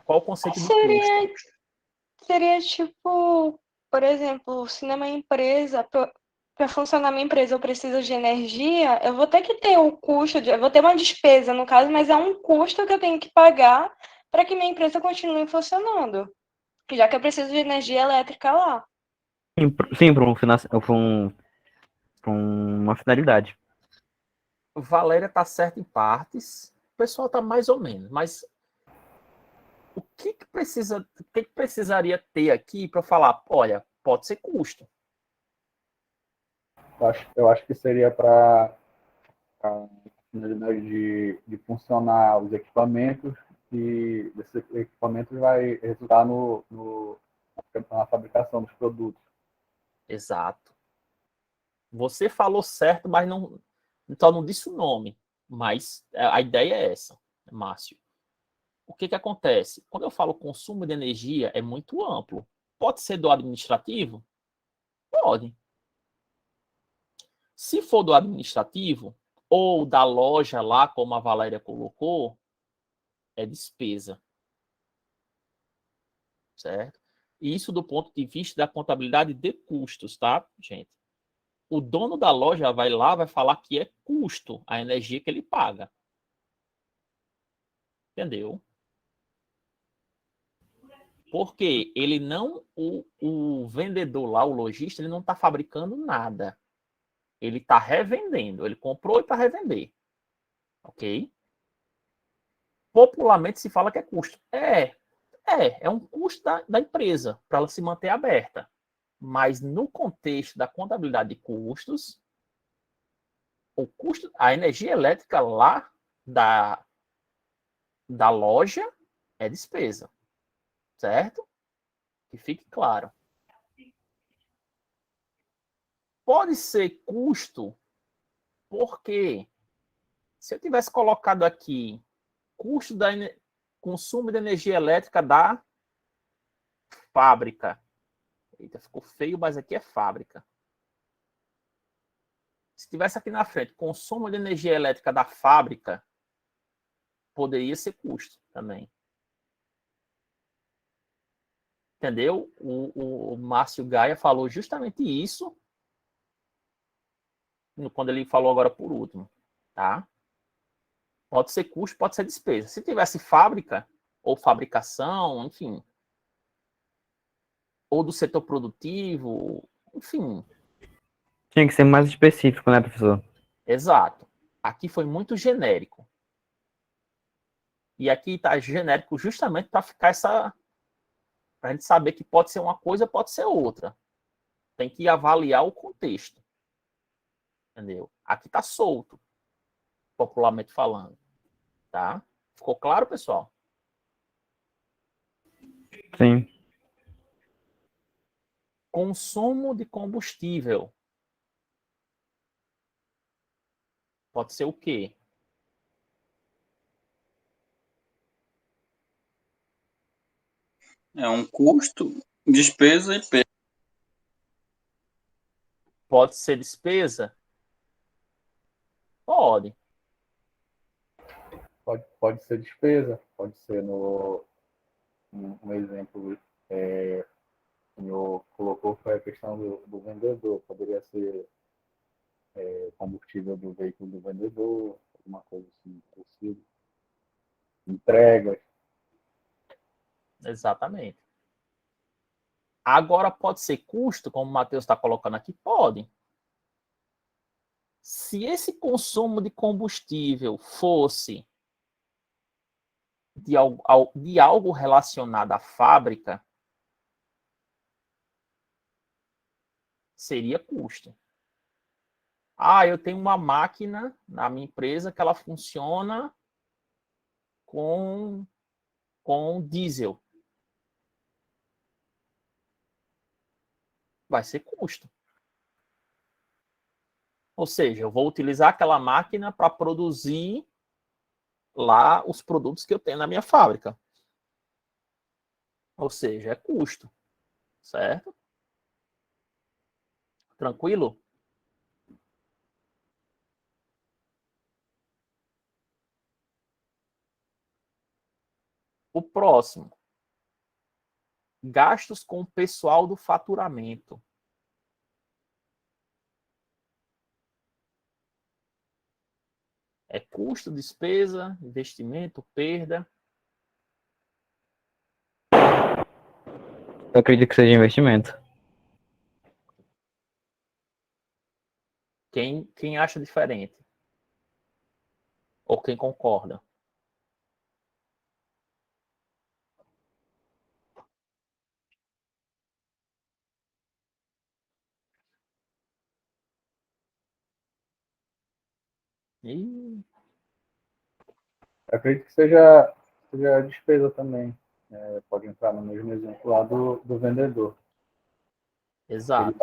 Qual o conceito de custo? Seria tipo, por exemplo, se na minha empresa, para funcionar minha empresa, eu preciso de energia, eu vou ter que ter o custo, eu vou ter uma despesa, no caso, mas é um custo que eu tenho que pagar para que minha empresa continue funcionando, já que eu preciso de energia elétrica lá. Sim, pra uma finalidade. Valéria está certa em partes, o pessoal está mais ou menos, mas o que precisaria ter aqui para falar, olha, pode ser custo. Eu acho que seria para a finalidade de funcionar os equipamentos, e desses equipamentos vai resultar na fabricação dos produtos. Exato. Você falou certo, mas só não disse o nome. Mas a ideia é essa, Márcio. O que acontece? Quando eu falo consumo de energia, é muito amplo. Pode ser do administrativo? Pode. Se for do administrativo, ou da loja lá, como a Valéria colocou, é despesa. Certo? Isso do ponto de vista da contabilidade de custos, tá, gente? O dono da loja vai lá, vai falar que é custo a energia que ele paga. Entendeu? Porque ele não, o vendedor lá, o lojista, ele não está fabricando nada. Ele está revendendo. Ele comprou e para revender. Ok? Popularmente se fala que é custo. É um custo da empresa para ela se manter aberta. Mas no contexto da contabilidade de custos, o custo, a energia elétrica lá da loja é despesa. Certo? Que fique claro. Pode ser custo, porque se eu tivesse colocado aqui custo da consumo de energia elétrica da fábrica. Eita, ficou feio, mas aqui é fábrica. Se tivesse aqui na frente consumo de energia elétrica da fábrica, poderia ser custo também. Entendeu? O Márcio Gaia falou justamente isso quando ele falou agora por último, tá? Pode ser custo, pode ser despesa. Se tivesse fábrica ou fabricação, enfim, ou do setor produtivo, enfim. Tinha que ser mais específico, né, professor? Exato. Aqui foi muito genérico. E aqui está genérico justamente para ficar essa. Para a gente saber que pode ser uma coisa, pode ser outra. Tem que avaliar o contexto. Entendeu? Aqui está solto, popularmente falando. Tá? Ficou claro, pessoal? Sim. Consumo de combustível. Pode ser o quê? É um custo, despesa e perda. Pode ser despesa? Pode. Pode ser despesa, pode ser um exemplo que o senhor colocou foi a questão do vendedor. Poderia ser combustível do veículo do vendedor, alguma coisa assim possível. Entregas. Exatamente. Agora pode ser custo, como o Matheus está colocando aqui? Pode. Se esse consumo de combustível fosse de algo relacionado à fábrica, seria custo. Ah, eu tenho uma máquina na minha empresa que ela funciona com diesel. Vai ser custo. Ou seja, eu vou utilizar aquela máquina para produzir lá os produtos que eu tenho na minha fábrica. Ou seja, é custo. Certo? Tranquilo? O próximo, gastos com o pessoal do faturamento. É custo, despesa, investimento, perda. Eu acredito que seja investimento. Quem acha diferente? Ou quem concorda? Ih, Eu acredito que seja despesa também. Pode entrar no mesmo exemplo lá do vendedor. Ele exato,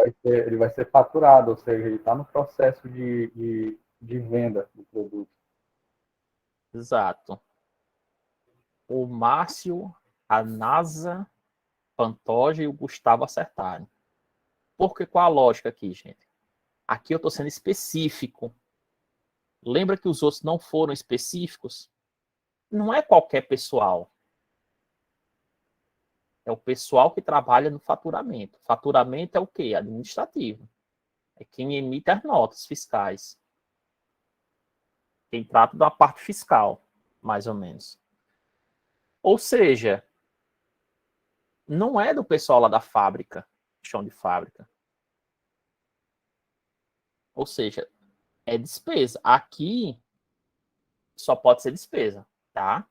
vai ser faturado, ou seja, ele está no processo de venda do produto. exato. O Márcio, a NASA, Pantoja e o Gustavo acertaram. Porque qual a lógica aqui, gente? Aqui eu estou sendo específico. Lembra que os outros não foram específicos? Não é qualquer pessoal. É o pessoal que trabalha no faturamento. Faturamento é o quê? Administrativo. É quem emite as notas fiscais. Quem trata da parte fiscal, mais ou menos. Ou seja, não é do pessoal lá da fábrica, chão de fábrica. Ou seja, é despesa. Aqui só pode ser despesa, tá?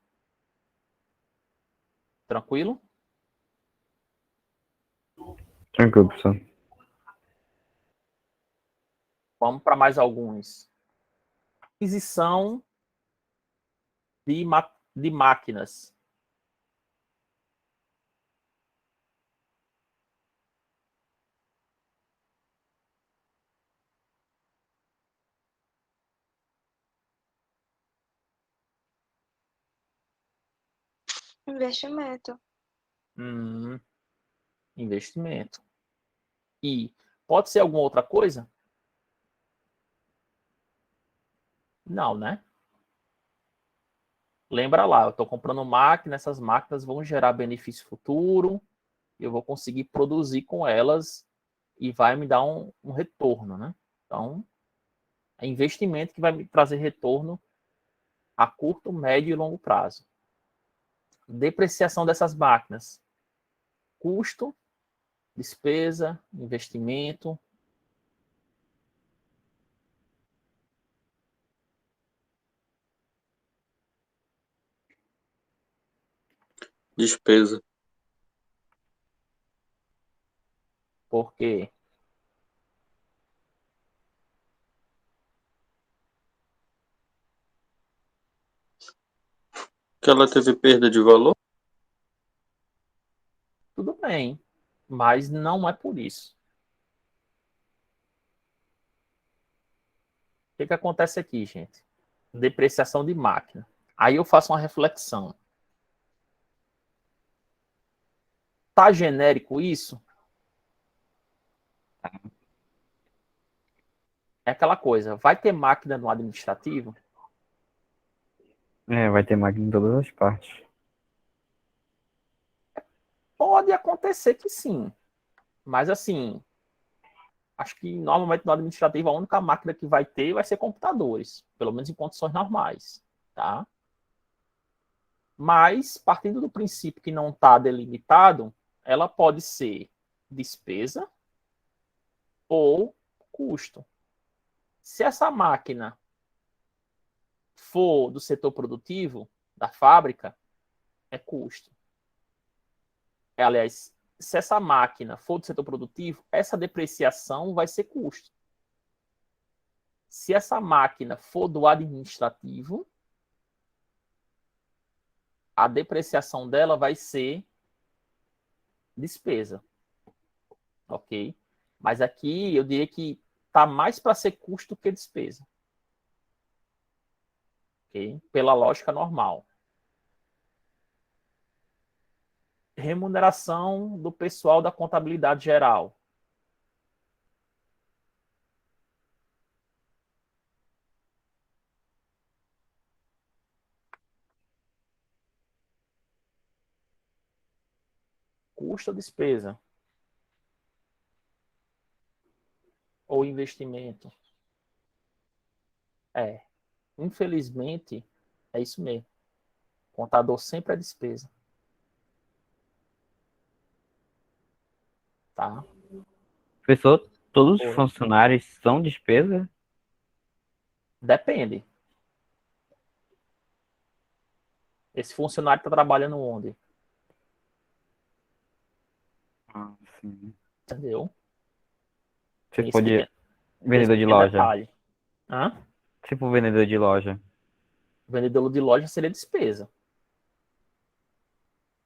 Tranquilo? Tranquilo, professor. Vamos para mais alguns. Aquisição de máquinas. Investimento. Investimento. E pode ser alguma outra coisa? Não, né? Lembra lá, eu estou comprando máquina, essas máquinas vão gerar benefício futuro, eu vou conseguir produzir com elas e vai me dar um retorno, né? Então, é investimento que vai me trazer retorno a curto, médio e longo prazo. Depreciação dessas máquinas. Custo, despesa, investimento. Despesa. Por quê? Que ela teve perda de valor? Tudo bem, mas não é por isso. O que acontece aqui, gente? Depreciação de máquina. Aí eu faço uma reflexão. Tá genérico isso? É aquela coisa, vai ter máquina no administrativo? Vai ter máquina em todas as partes. Pode acontecer que sim. Mas assim, acho que normalmente no administrativo a única máquina que vai ser computadores, pelo menos em condições normais, tá? Mas partindo do princípio que não está delimitado, ela pode ser despesa ou custo. Se essa máquina for do setor produtivo, da fábrica, é custo. Aliás, se essa máquina for do setor produtivo, essa depreciação vai ser custo. Se essa máquina for do administrativo, a depreciação dela vai ser despesa, ok? Mas aqui eu diria que está mais para ser custo que despesa, ok? Pela lógica normal. Remuneração do pessoal da contabilidade geral. custo ou despesa? Ou investimento? Infelizmente, é isso mesmo. Contador sempre é despesa. Tá? Professor, todos os Oi. funcionários são despesa? Depende. Esse funcionário está trabalhando onde? Ah, sim. Entendeu? Se Tem for tem esse vendedor de pequeno loja. detalhe. Hã? Se for vendedor de loja. Vendedor de loja seria despesa.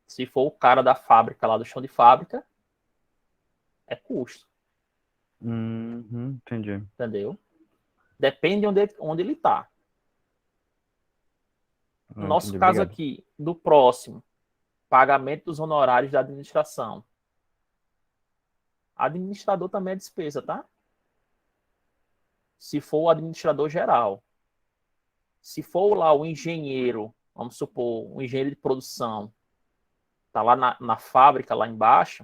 Se for o cara da fábrica, lá do chão de fábrica, é custo. Entendi. Entendeu? Depende onde ele está. No nosso Entendi, caso obrigado. aqui, do próximo, pagamento dos honorários da administração. Administrador também é despesa, tá? Se for o administrador geral. Se for lá o engenheiro, vamos supor, um engenheiro de produção, tá lá na fábrica, lá embaixo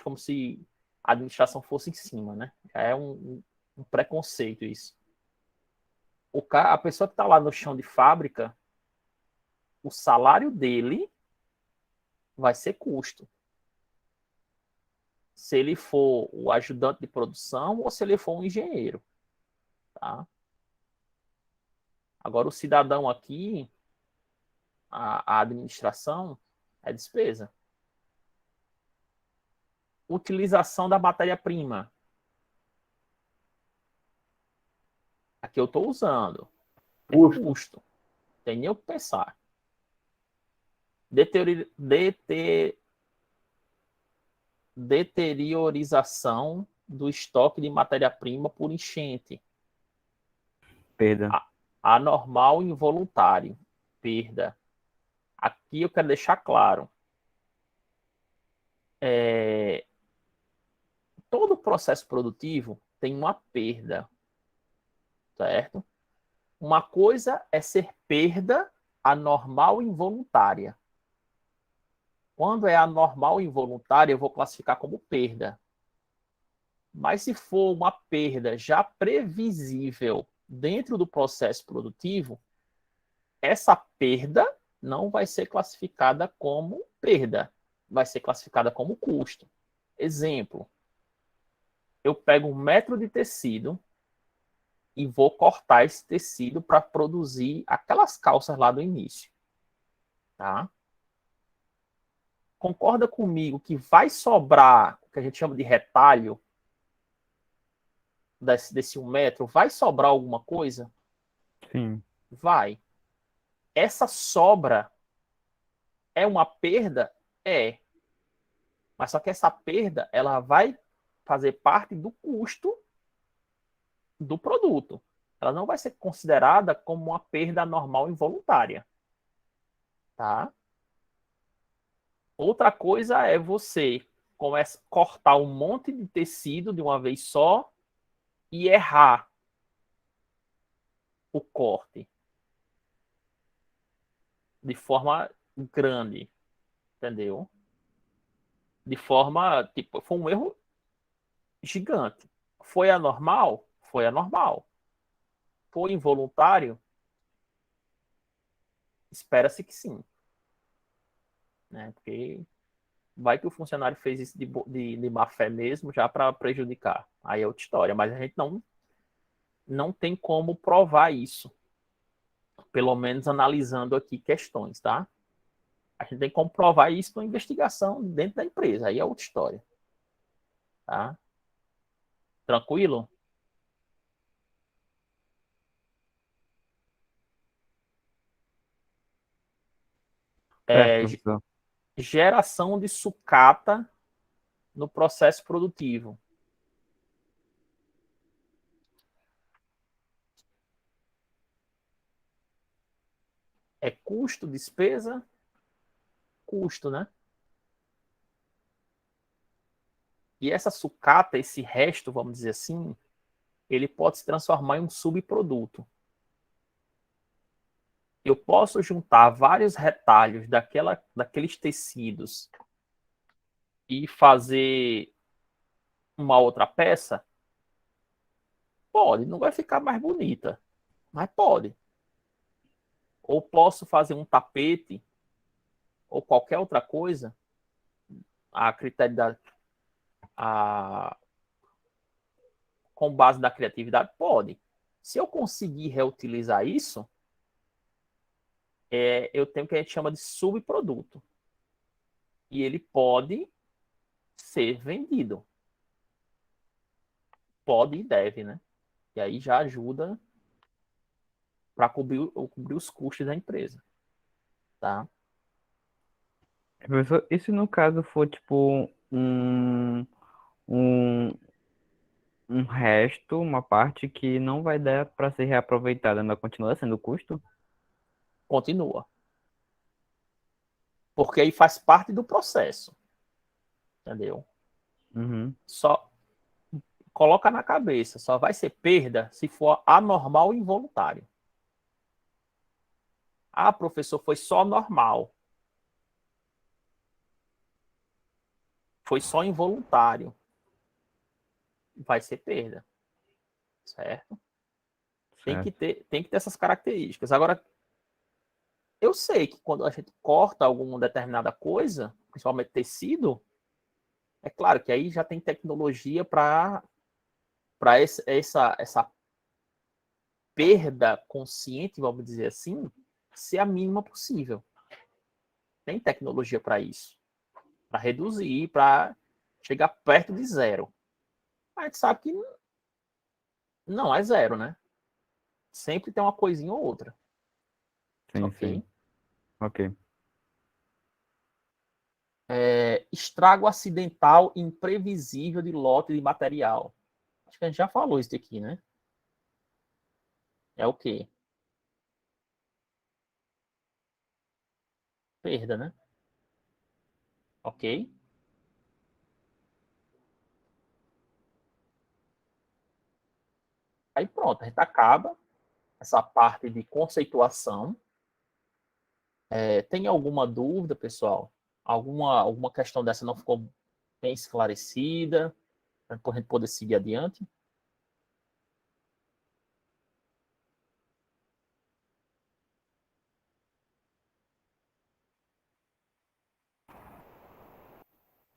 como se a administração fosse em cima, né? Já é um preconceito isso. A pessoa que está lá no chão de fábrica, o salário dele vai ser custo. Se ele for o ajudante de produção ou se ele for um engenheiro. Tá? Agora, o cidadão aqui, a administração, é despesa. Utilização da matéria-prima. Aqui eu estou usando. É custo. Tem nem o que pensar. Deteriorização do estoque de matéria-prima por enchente. Perda. Anormal e involuntário. Perda. Aqui eu quero deixar claro. Todo processo produtivo tem uma perda. Certo? Uma coisa é ser perda anormal e involuntária. Quando é anormal e involuntária, eu vou classificar como perda. Mas se for uma perda já previsível dentro do processo produtivo, essa perda não vai ser classificada como perda, vai ser classificada como custo. Exemplo, eu pego 1 metro de tecido e vou cortar esse tecido para produzir aquelas calças lá do início. Tá? Concorda comigo que vai sobrar o que a gente chama de retalho desse 1 metro? Vai sobrar alguma coisa? Sim. Vai. Essa sobra é uma perda? É. Mas só que essa perda, ela vai fazer parte do custo do produto. Ela não vai ser considerada como uma perda normal involuntária. Tá? Outra coisa é você começa a cortar um monte de tecido de uma vez só e errar o corte de forma grande, entendeu? De forma, tipo, foi um erro gigante. Foi anormal? Foi anormal. Foi involuntário? Espera-se que sim. Né? Porque vai que o funcionário fez isso de má fé mesmo, já para prejudicar. Aí é outra história. Mas a gente não tem como provar isso. Pelo menos analisando aqui questões, tá? A gente tem como provar isso com investigação dentro da empresa. Aí é outra história. Tá? Tranquilo? Certo, É, professor. geração de sucata no processo produtivo. É custo, despesa, custo, né? E essa sucata, esse resto, vamos dizer assim, ele pode se transformar em um subproduto. eu posso juntar vários retalhos daqueles tecidos e fazer uma outra peça? Pode, não vai ficar mais bonita, mas pode. Ou posso fazer um tapete ou qualquer outra coisa a critério com base da criatividade? Pode. Se eu conseguir reutilizar isso, eu tenho o que a gente chama de subproduto. E ele pode ser vendido. Pode e deve, né? E aí já ajuda para cobrir os custos da empresa. Tá? Professor, e se no caso for tipo um, um resto, uma parte que não vai dar para ser reaproveitada, mas continua sendo custo? Continua. Porque aí faz parte do processo. Entendeu? Uhum. Só coloca na cabeça, só vai ser perda se for anormal e involuntário. Ah, professor, foi só normal. Foi só involuntário. Vai ser perda. Certo? Tem que ter essas características. Agora, eu sei que quando a gente corta alguma determinada coisa, principalmente tecido, é claro que aí já tem tecnologia para essa perda consciente, vamos dizer assim, ser a mínima possível. Tem tecnologia para isso. Para reduzir, para chegar perto de zero. A gente sabe que não é zero, né? Sempre tem uma coisinha ou outra. Sim, Ok? sim. Ok. Estrago acidental imprevisível de lote de material. Acho que a gente já falou isso aqui, né? É o quê? Perda, né? Ok? Aí pronto, a gente acaba essa parte de conceituação. Tem alguma dúvida, pessoal? Alguma questão dessa não ficou bem esclarecida? Para a gente poder seguir adiante?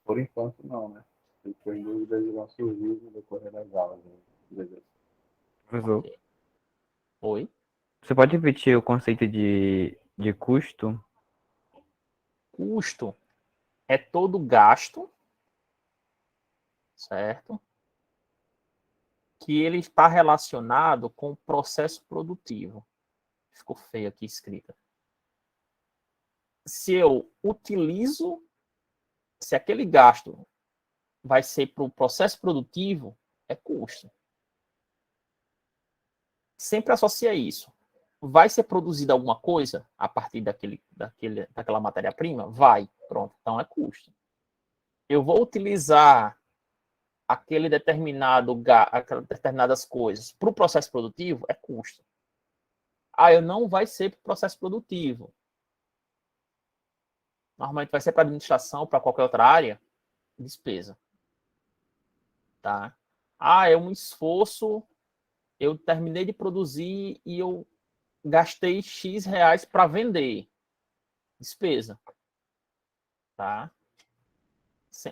Por enquanto, não, né? Depois dúvidas vão surgir no decorrer das aulas. Né? Professor, Ok. Oi? você pode repetir o conceito de custo? Custo é todo gasto, certo? Que ele está relacionado com o processo produtivo. Ficou feio aqui escrita. Se eu utilizo, se aquele gasto vai ser para o processo produtivo, é custo. Sempre associa isso. Vai ser produzida alguma coisa a partir daquela matéria-prima? Vai. Pronto. Então é custo. Eu vou utilizar aquelas determinadas coisas para o processo produtivo? É custo. Eu não vai ser para o processo produtivo. Normalmente vai ser para administração, para qualquer outra área, despesa. Tá? É um esforço, eu terminei de produzir e eu gastei X reais para vender. Despesa. Tá?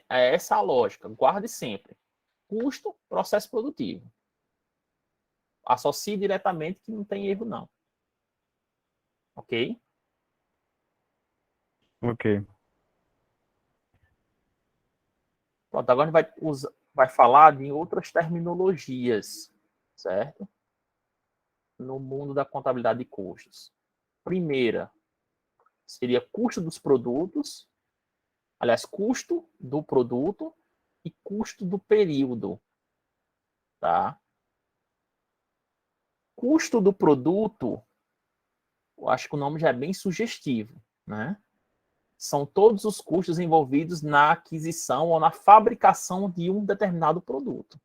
É essa a lógica. Guarde sempre. Custo, processo produtivo. Associe diretamente que não tem erro, não. Ok? Ok. Pronto, agora a gente vai falar de outras terminologias, certo? No mundo da contabilidade de custos. Primeira seria custo dos produtos, aliás, custo do produto e custo do período, tá? Custo do produto, eu acho que o nome já é bem sugestivo, né? São todos os custos envolvidos na aquisição ou na fabricação de um determinado produto.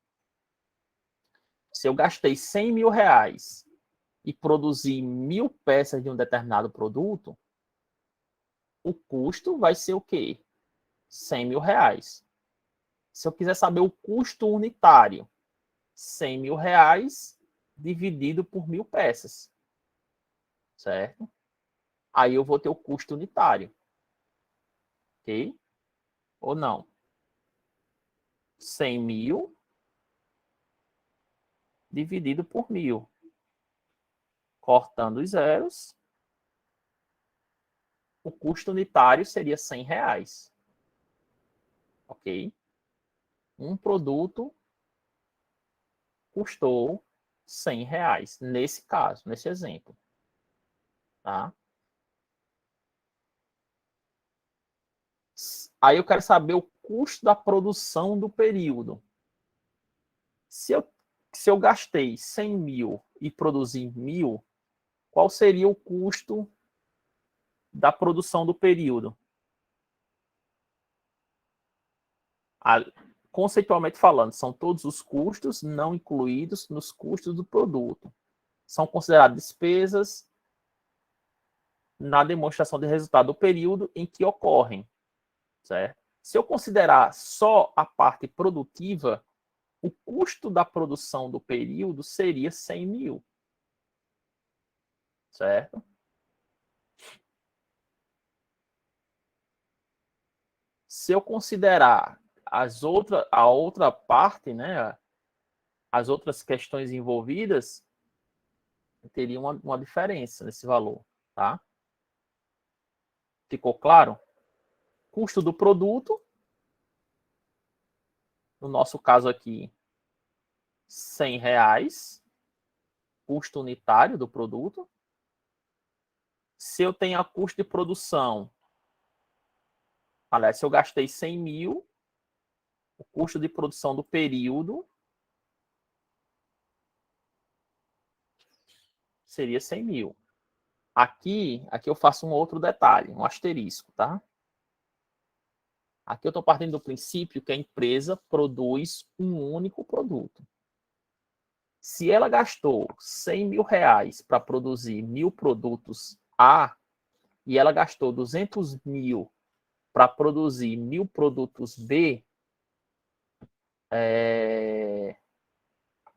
Se eu gastei 100 mil reais e produzir 1.000 peças de um determinado produto, o custo vai ser o quê? R$ 100.000. Se eu quiser saber o custo unitário, R$ 100.000 dividido por 1.000 peças, certo? Aí eu vou ter o custo unitário, ok? Ou não? 100.000 dividido por 1.000. Cortando os zeros, o custo unitário seria R$ 100. Ok? Um produto custou R$ 100, nesse caso, nesse exemplo. Tá? Aí eu quero saber o custo da produção do período. Se eu gastei 100.000 e produzi 1.000, qual seria o custo da produção do período? Conceitualmente falando, são todos os custos não incluídos nos custos do produto. São consideradas despesas na demonstração de resultado do período em que ocorrem, certo? Se eu considerar só a parte produtiva, o custo da produção do período seria 100.000, certo? Se eu considerar a outra parte, né, as outras questões envolvidas, teria uma diferença nesse valor, tá? Ficou claro? Custo do produto, no nosso caso aqui, R$ 100, custo unitário do produto. Se eu tenho a custo de produção, aliás, se eu gastei 100.000, o custo de produção do período seria 100.000. Aqui eu faço um outro detalhe, um asterisco, tá? Aqui eu estou partindo do princípio que a empresa produz um único produto. Se ela gastou R$ 100.000 para produzir 1.000 produtos A e ela gastou 200.000 para produzir 1.000 produtos B,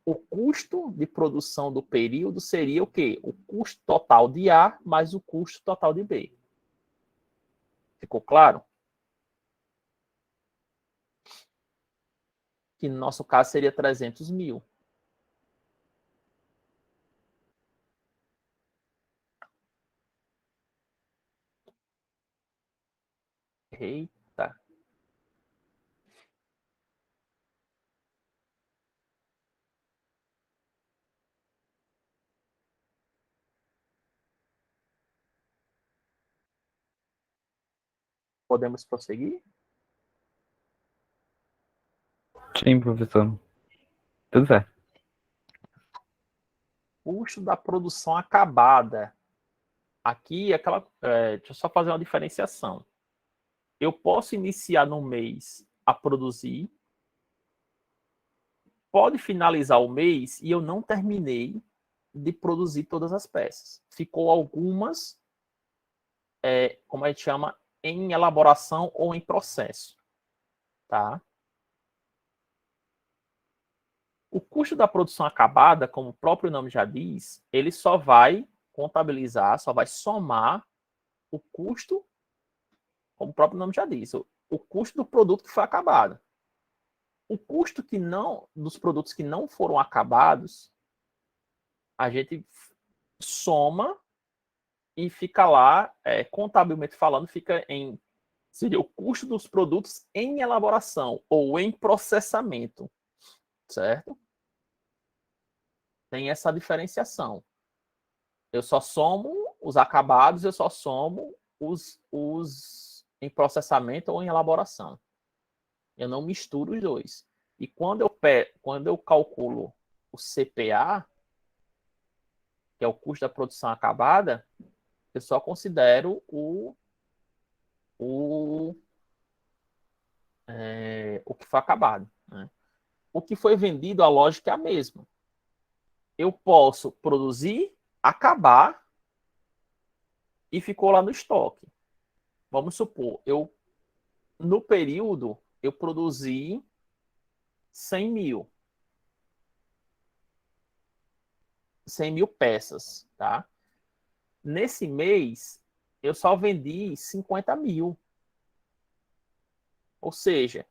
o custo de produção do período seria o quê? O custo total de A mais o custo total de B. Ficou claro? Que no nosso caso seria 300.000. Eita. Podemos prosseguir? Sim, professor. Tudo certo. Custo da produção acabada. Aqui, deixa eu só fazer uma diferenciação. Eu posso iniciar no mês a produzir, pode finalizar o mês e eu não terminei de produzir todas as peças. Ficou algumas, como a gente chama, em elaboração ou em processo. Tá? O custo da produção acabada, como o próprio nome já diz, ele só vai contabilizar, só vai somar o custo, como o próprio nome já diz, o custo do produto que foi acabado. O custo dos produtos que não foram acabados, a gente soma e fica lá, contabilmente falando, seria o custo dos produtos em elaboração ou em processamento, certo? Tem essa diferenciação. Eu só somo os acabados, eu só somo os em processamento ou em elaboração. Eu não misturo os dois. E quando eu calculo o CPA, que é o custo da produção acabada, eu só considero o que foi acabado. Né? O que foi vendido, a lógica é a mesma. Eu posso produzir acabar e ficou lá no estoque. Vamos supor, no período, eu produzi 100 mil. 100 mil peças, tá? Nesse mês, eu só vendi 50 mil. Ou seja,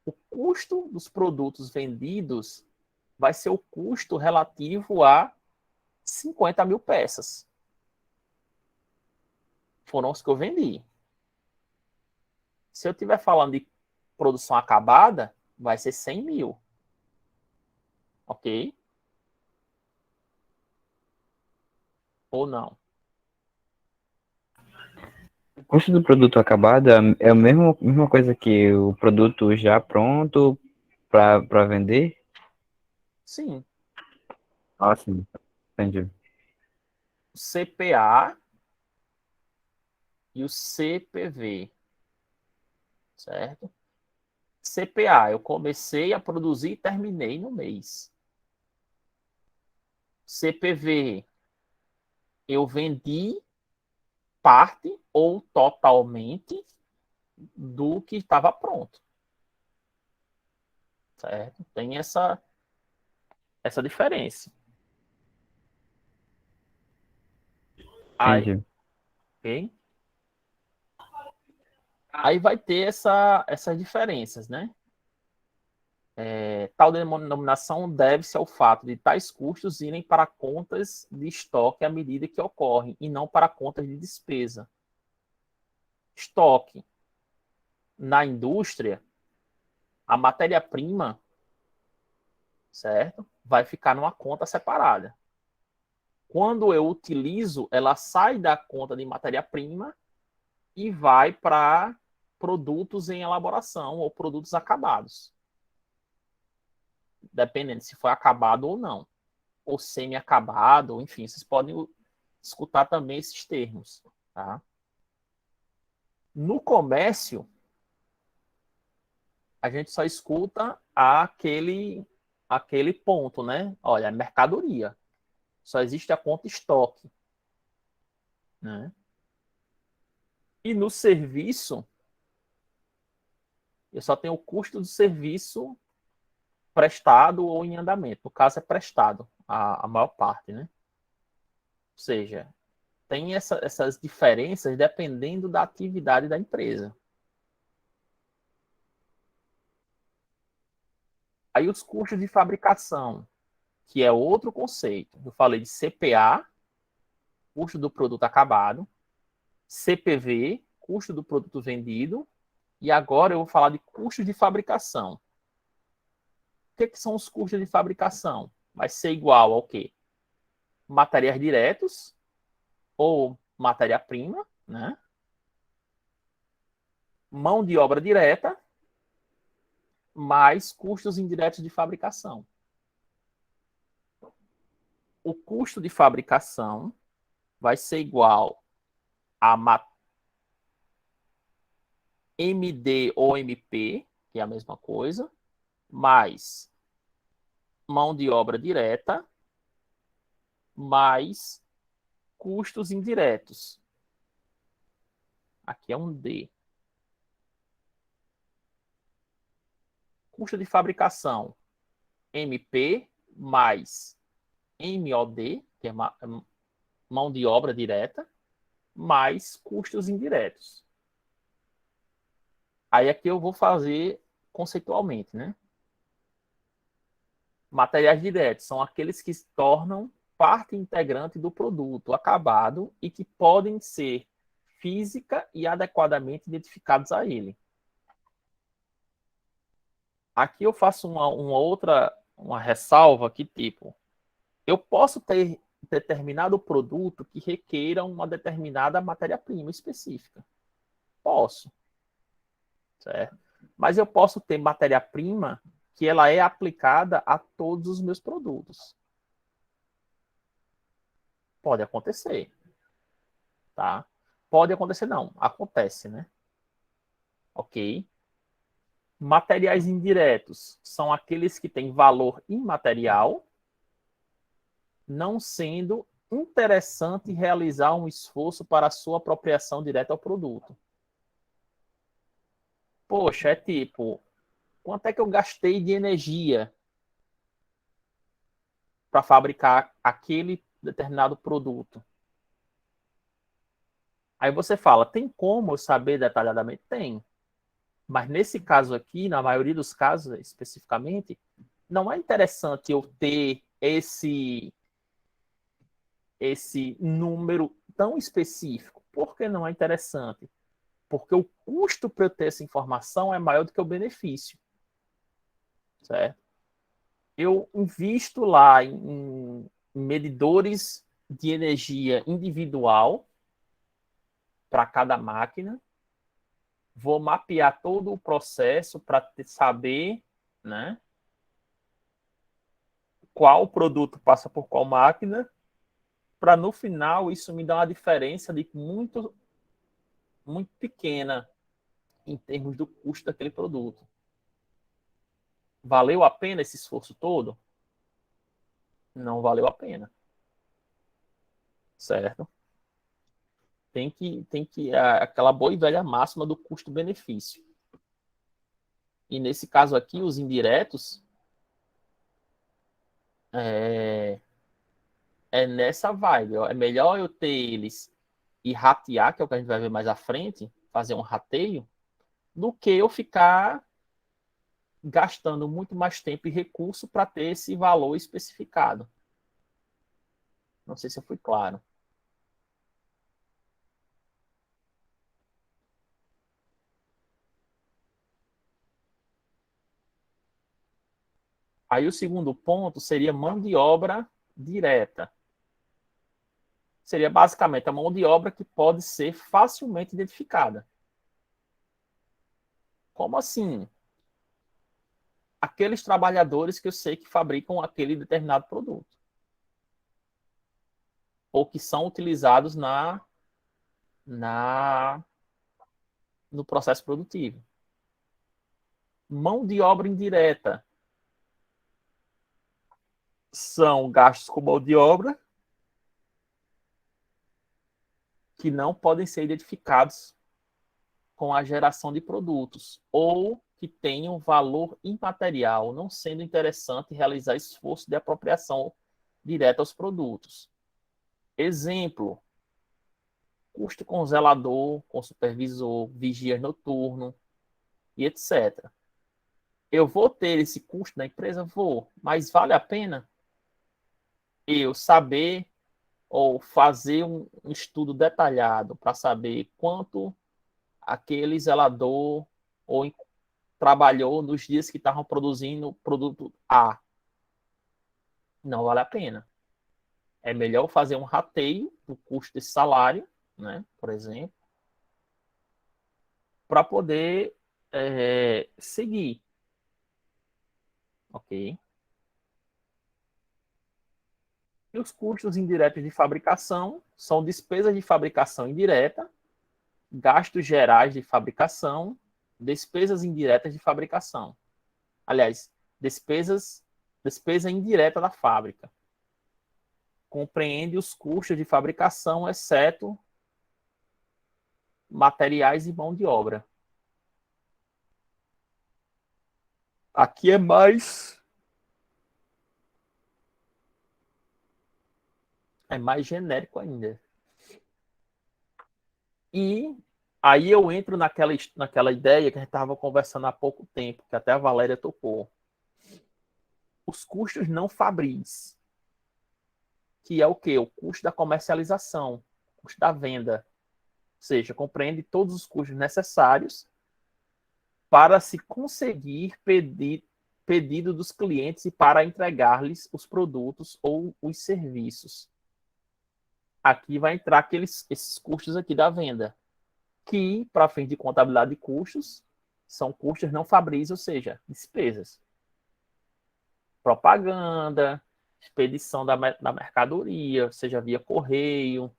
o custo dos produtos vendidos vai ser o custo relativo a 50 mil peças. Foram os que eu vendi. Se eu estiver falando de produção acabada, vai ser 100 mil. Ok? Ou não? O custo do produto acabado é a mesma coisa que o produto já pronto para vender? Sim. Ah, sim, entendi. O CPA e o CPV. Certo? CPA, eu comecei a produzir e terminei no mês. CPV, eu vendi parte ou totalmente do que estava pronto. Certo? Tem essa diferença. Aí, Entendi. okay? Aí vai ter essas diferenças, né? Tal denominação deve-se ao fato de tais custos irem para contas de estoque à medida que ocorrem, e não para contas de despesa. Estoque. Na indústria, a matéria-prima, certo? Vai ficar numa conta separada. Quando eu utilizo, ela sai da conta de matéria-prima e vai para produtos em elaboração ou produtos acabados. Dependendo se foi acabado ou não. Ou semi-acabado, enfim, vocês podem escutar também esses termos. Tá? No comércio, a gente só escuta aquele ponto, né? Olha, é mercadoria. Só existe a conta estoque. Né? E no serviço, eu só tenho o custo do serviço prestado ou em andamento. No caso, é prestado, a maior parte, né? Ou seja, tem essas diferenças dependendo da atividade da empresa. Aí os custos de fabricação, que é outro conceito. Eu falei de CPA, custo do produto acabado, CPV, custo do produto vendido, e agora eu vou falar de custos de fabricação. O que são os custos de fabricação? Vai ser igual ao quê? Materiais diretos ou matéria-prima, né? Mão de obra direta, mais custos indiretos de fabricação. O custo de fabricação vai ser igual a MD ou MP, que é a mesma coisa, mais mão de obra direta, mais custos indiretos. Aqui é um D. Custo de fabricação, MP, mais MOD, que é mão de obra direta, mais custos indiretos. Aí aqui eu vou fazer conceitualmente, né? Materiais diretos são aqueles que se tornam parte integrante do produto acabado e que podem ser física e adequadamente identificados a ele. Aqui eu faço uma ressalva que, tipo, eu posso ter determinado produto que requeira uma determinada matéria-prima específica. Posso, certo? Mas eu posso ter matéria-prima que ela é aplicada a todos os meus produtos. Pode acontecer, tá? Pode acontecer não, acontece, né? Ok? Materiais indiretos são aqueles que têm valor imaterial, não sendo interessante realizar um esforço para a sua apropriação direta ao produto. Poxa, é tipo, quanto é que eu gastei de energia para fabricar aquele determinado produto? Aí você fala, tem como eu saber detalhadamente? Tem. Mas nesse caso aqui, na maioria dos casos especificamente, não é interessante eu ter esse número tão específico. Por que não é interessante? Porque o custo para eu ter essa informação é maior do que o benefício. Certo? Eu invisto lá em medidores de energia individual para cada máquina, vou mapear todo o processo para saber, né, qual produto passa por qual máquina, para no final isso me dar uma diferença de muito, muito pequena em termos do custo daquele produto. Valeu a pena esse esforço todo? Não valeu a pena. Certo? Tem que aquela boa e velha máxima do custo-benefício. E nesse caso aqui, os indiretos é nessa vibe. Ó. É melhor eu ter eles e ratear, que é o que a gente vai ver mais à frente, fazer um rateio, do que eu ficar gastando muito mais tempo e recurso para ter esse valor especificado. Não sei se eu fui claro. Aí o segundo ponto seria mão de obra direta. Seria basicamente a mão de obra que pode ser facilmente identificada. Como assim? Aqueles trabalhadores que eu sei que fabricam aquele determinado produto. Ou que são utilizados no processo produtivo. Mão de obra indireta são gastos com mão de obra que não podem ser identificados com a geração de produtos ou que tenham valor imaterial, não sendo interessante realizar esforço de apropriação direta aos produtos. Exemplo, custo com zelador, com supervisor, vigia noturno e etc. Eu vou ter esse custo na empresa? Vou, mas vale a pena eu saber ou fazer um estudo detalhado para saber quanto aquele zelador ou trabalhou nos dias que estavam produzindo o produto A? Não vale a pena. É melhor fazer um rateio do custo desse salário, né, por exemplo, para poder seguir. Ok? E os custos indiretos de fabricação são despesas de fabricação indireta, gastos gerais de fabricação, despesas indiretas de fabricação. Aliás, despesa indireta da fábrica. Compreende os custos de fabricação, exceto materiais e mão de obra. Aqui é mais genérico ainda. E aí eu entro naquela ideia que a gente estava conversando há pouco tempo, que até a Valéria tocou. Os custos não fabris, que é o quê? O custo da comercialização, o custo da venda. Ou seja, compreende todos os custos necessários para se conseguir pedido dos clientes e para entregar-lhes os produtos ou os serviços. Aqui vai entrar esses custos aqui da venda, que, para fins de contabilidade de custos, são custos não fabris, ou seja, despesas. Propaganda, expedição da mercadoria, seja via correio,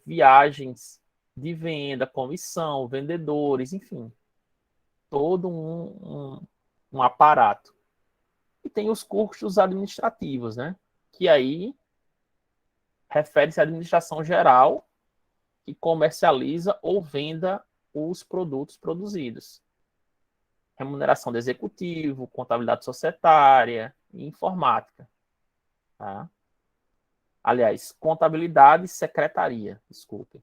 viagens de venda, comissão, vendedores, enfim. Todo um aparato. E tem os custos administrativos, né? Que aí refere-se à administração geral que comercializa ou venda os produtos produzidos. Remuneração do executivo, contabilidade societária e informática. Tá? Aliás, contabilidade e secretaria, desculpe.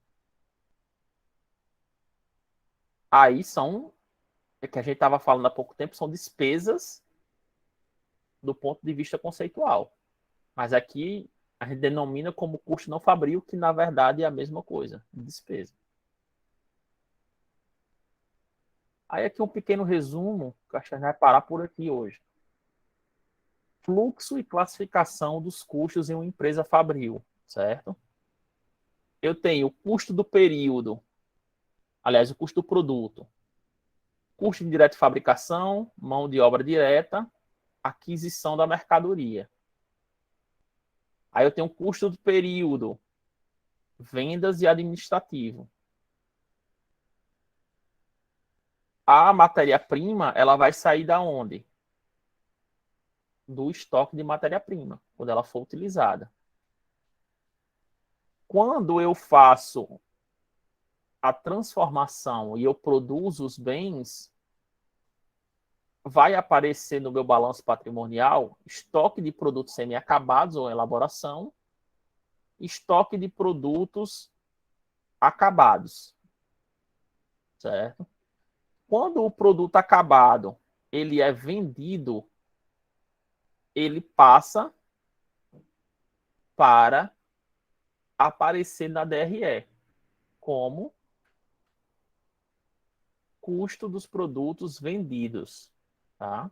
Aí são, que a gente estava falando há pouco tempo, são despesas do ponto de vista conceitual. Mas aqui a gente denomina como custo não fabril, que na verdade é a mesma coisa, despesa. Aí aqui um pequeno resumo, que acho que a gente vai parar por aqui hoje. Fluxo e classificação dos custos em uma empresa fabril, certo? Eu tenho o custo do período, aliás, o custo do produto, custo de direto de fabricação, mão de obra direta, aquisição da mercadoria. Aí eu tenho o custo do período, vendas e administrativo. A matéria-prima, ela vai sair da onde? Do estoque de matéria-prima, quando ela for utilizada. Quando eu faço a transformação e eu produzo os bens, vai aparecer no meu balanço patrimonial estoque de produtos semi-acabados ou elaboração, estoque de produtos acabados, certo? Quando o produto acabado ele é vendido, ele passa para aparecer na DRE como custo dos produtos vendidos, tá?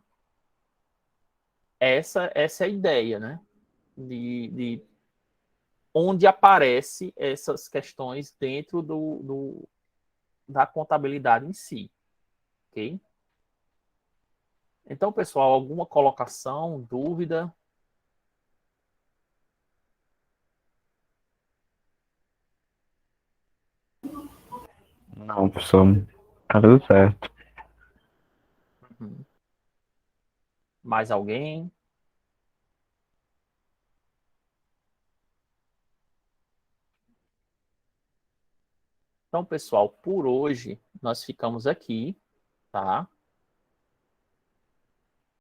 Essa é a ideia, né? De onde aparece essas questões dentro da contabilidade em si, ok? Então, pessoal, alguma colocação, dúvida? Não, professor, tá tudo certo. Mais alguém? Então, pessoal, por hoje nós ficamos aqui, tá?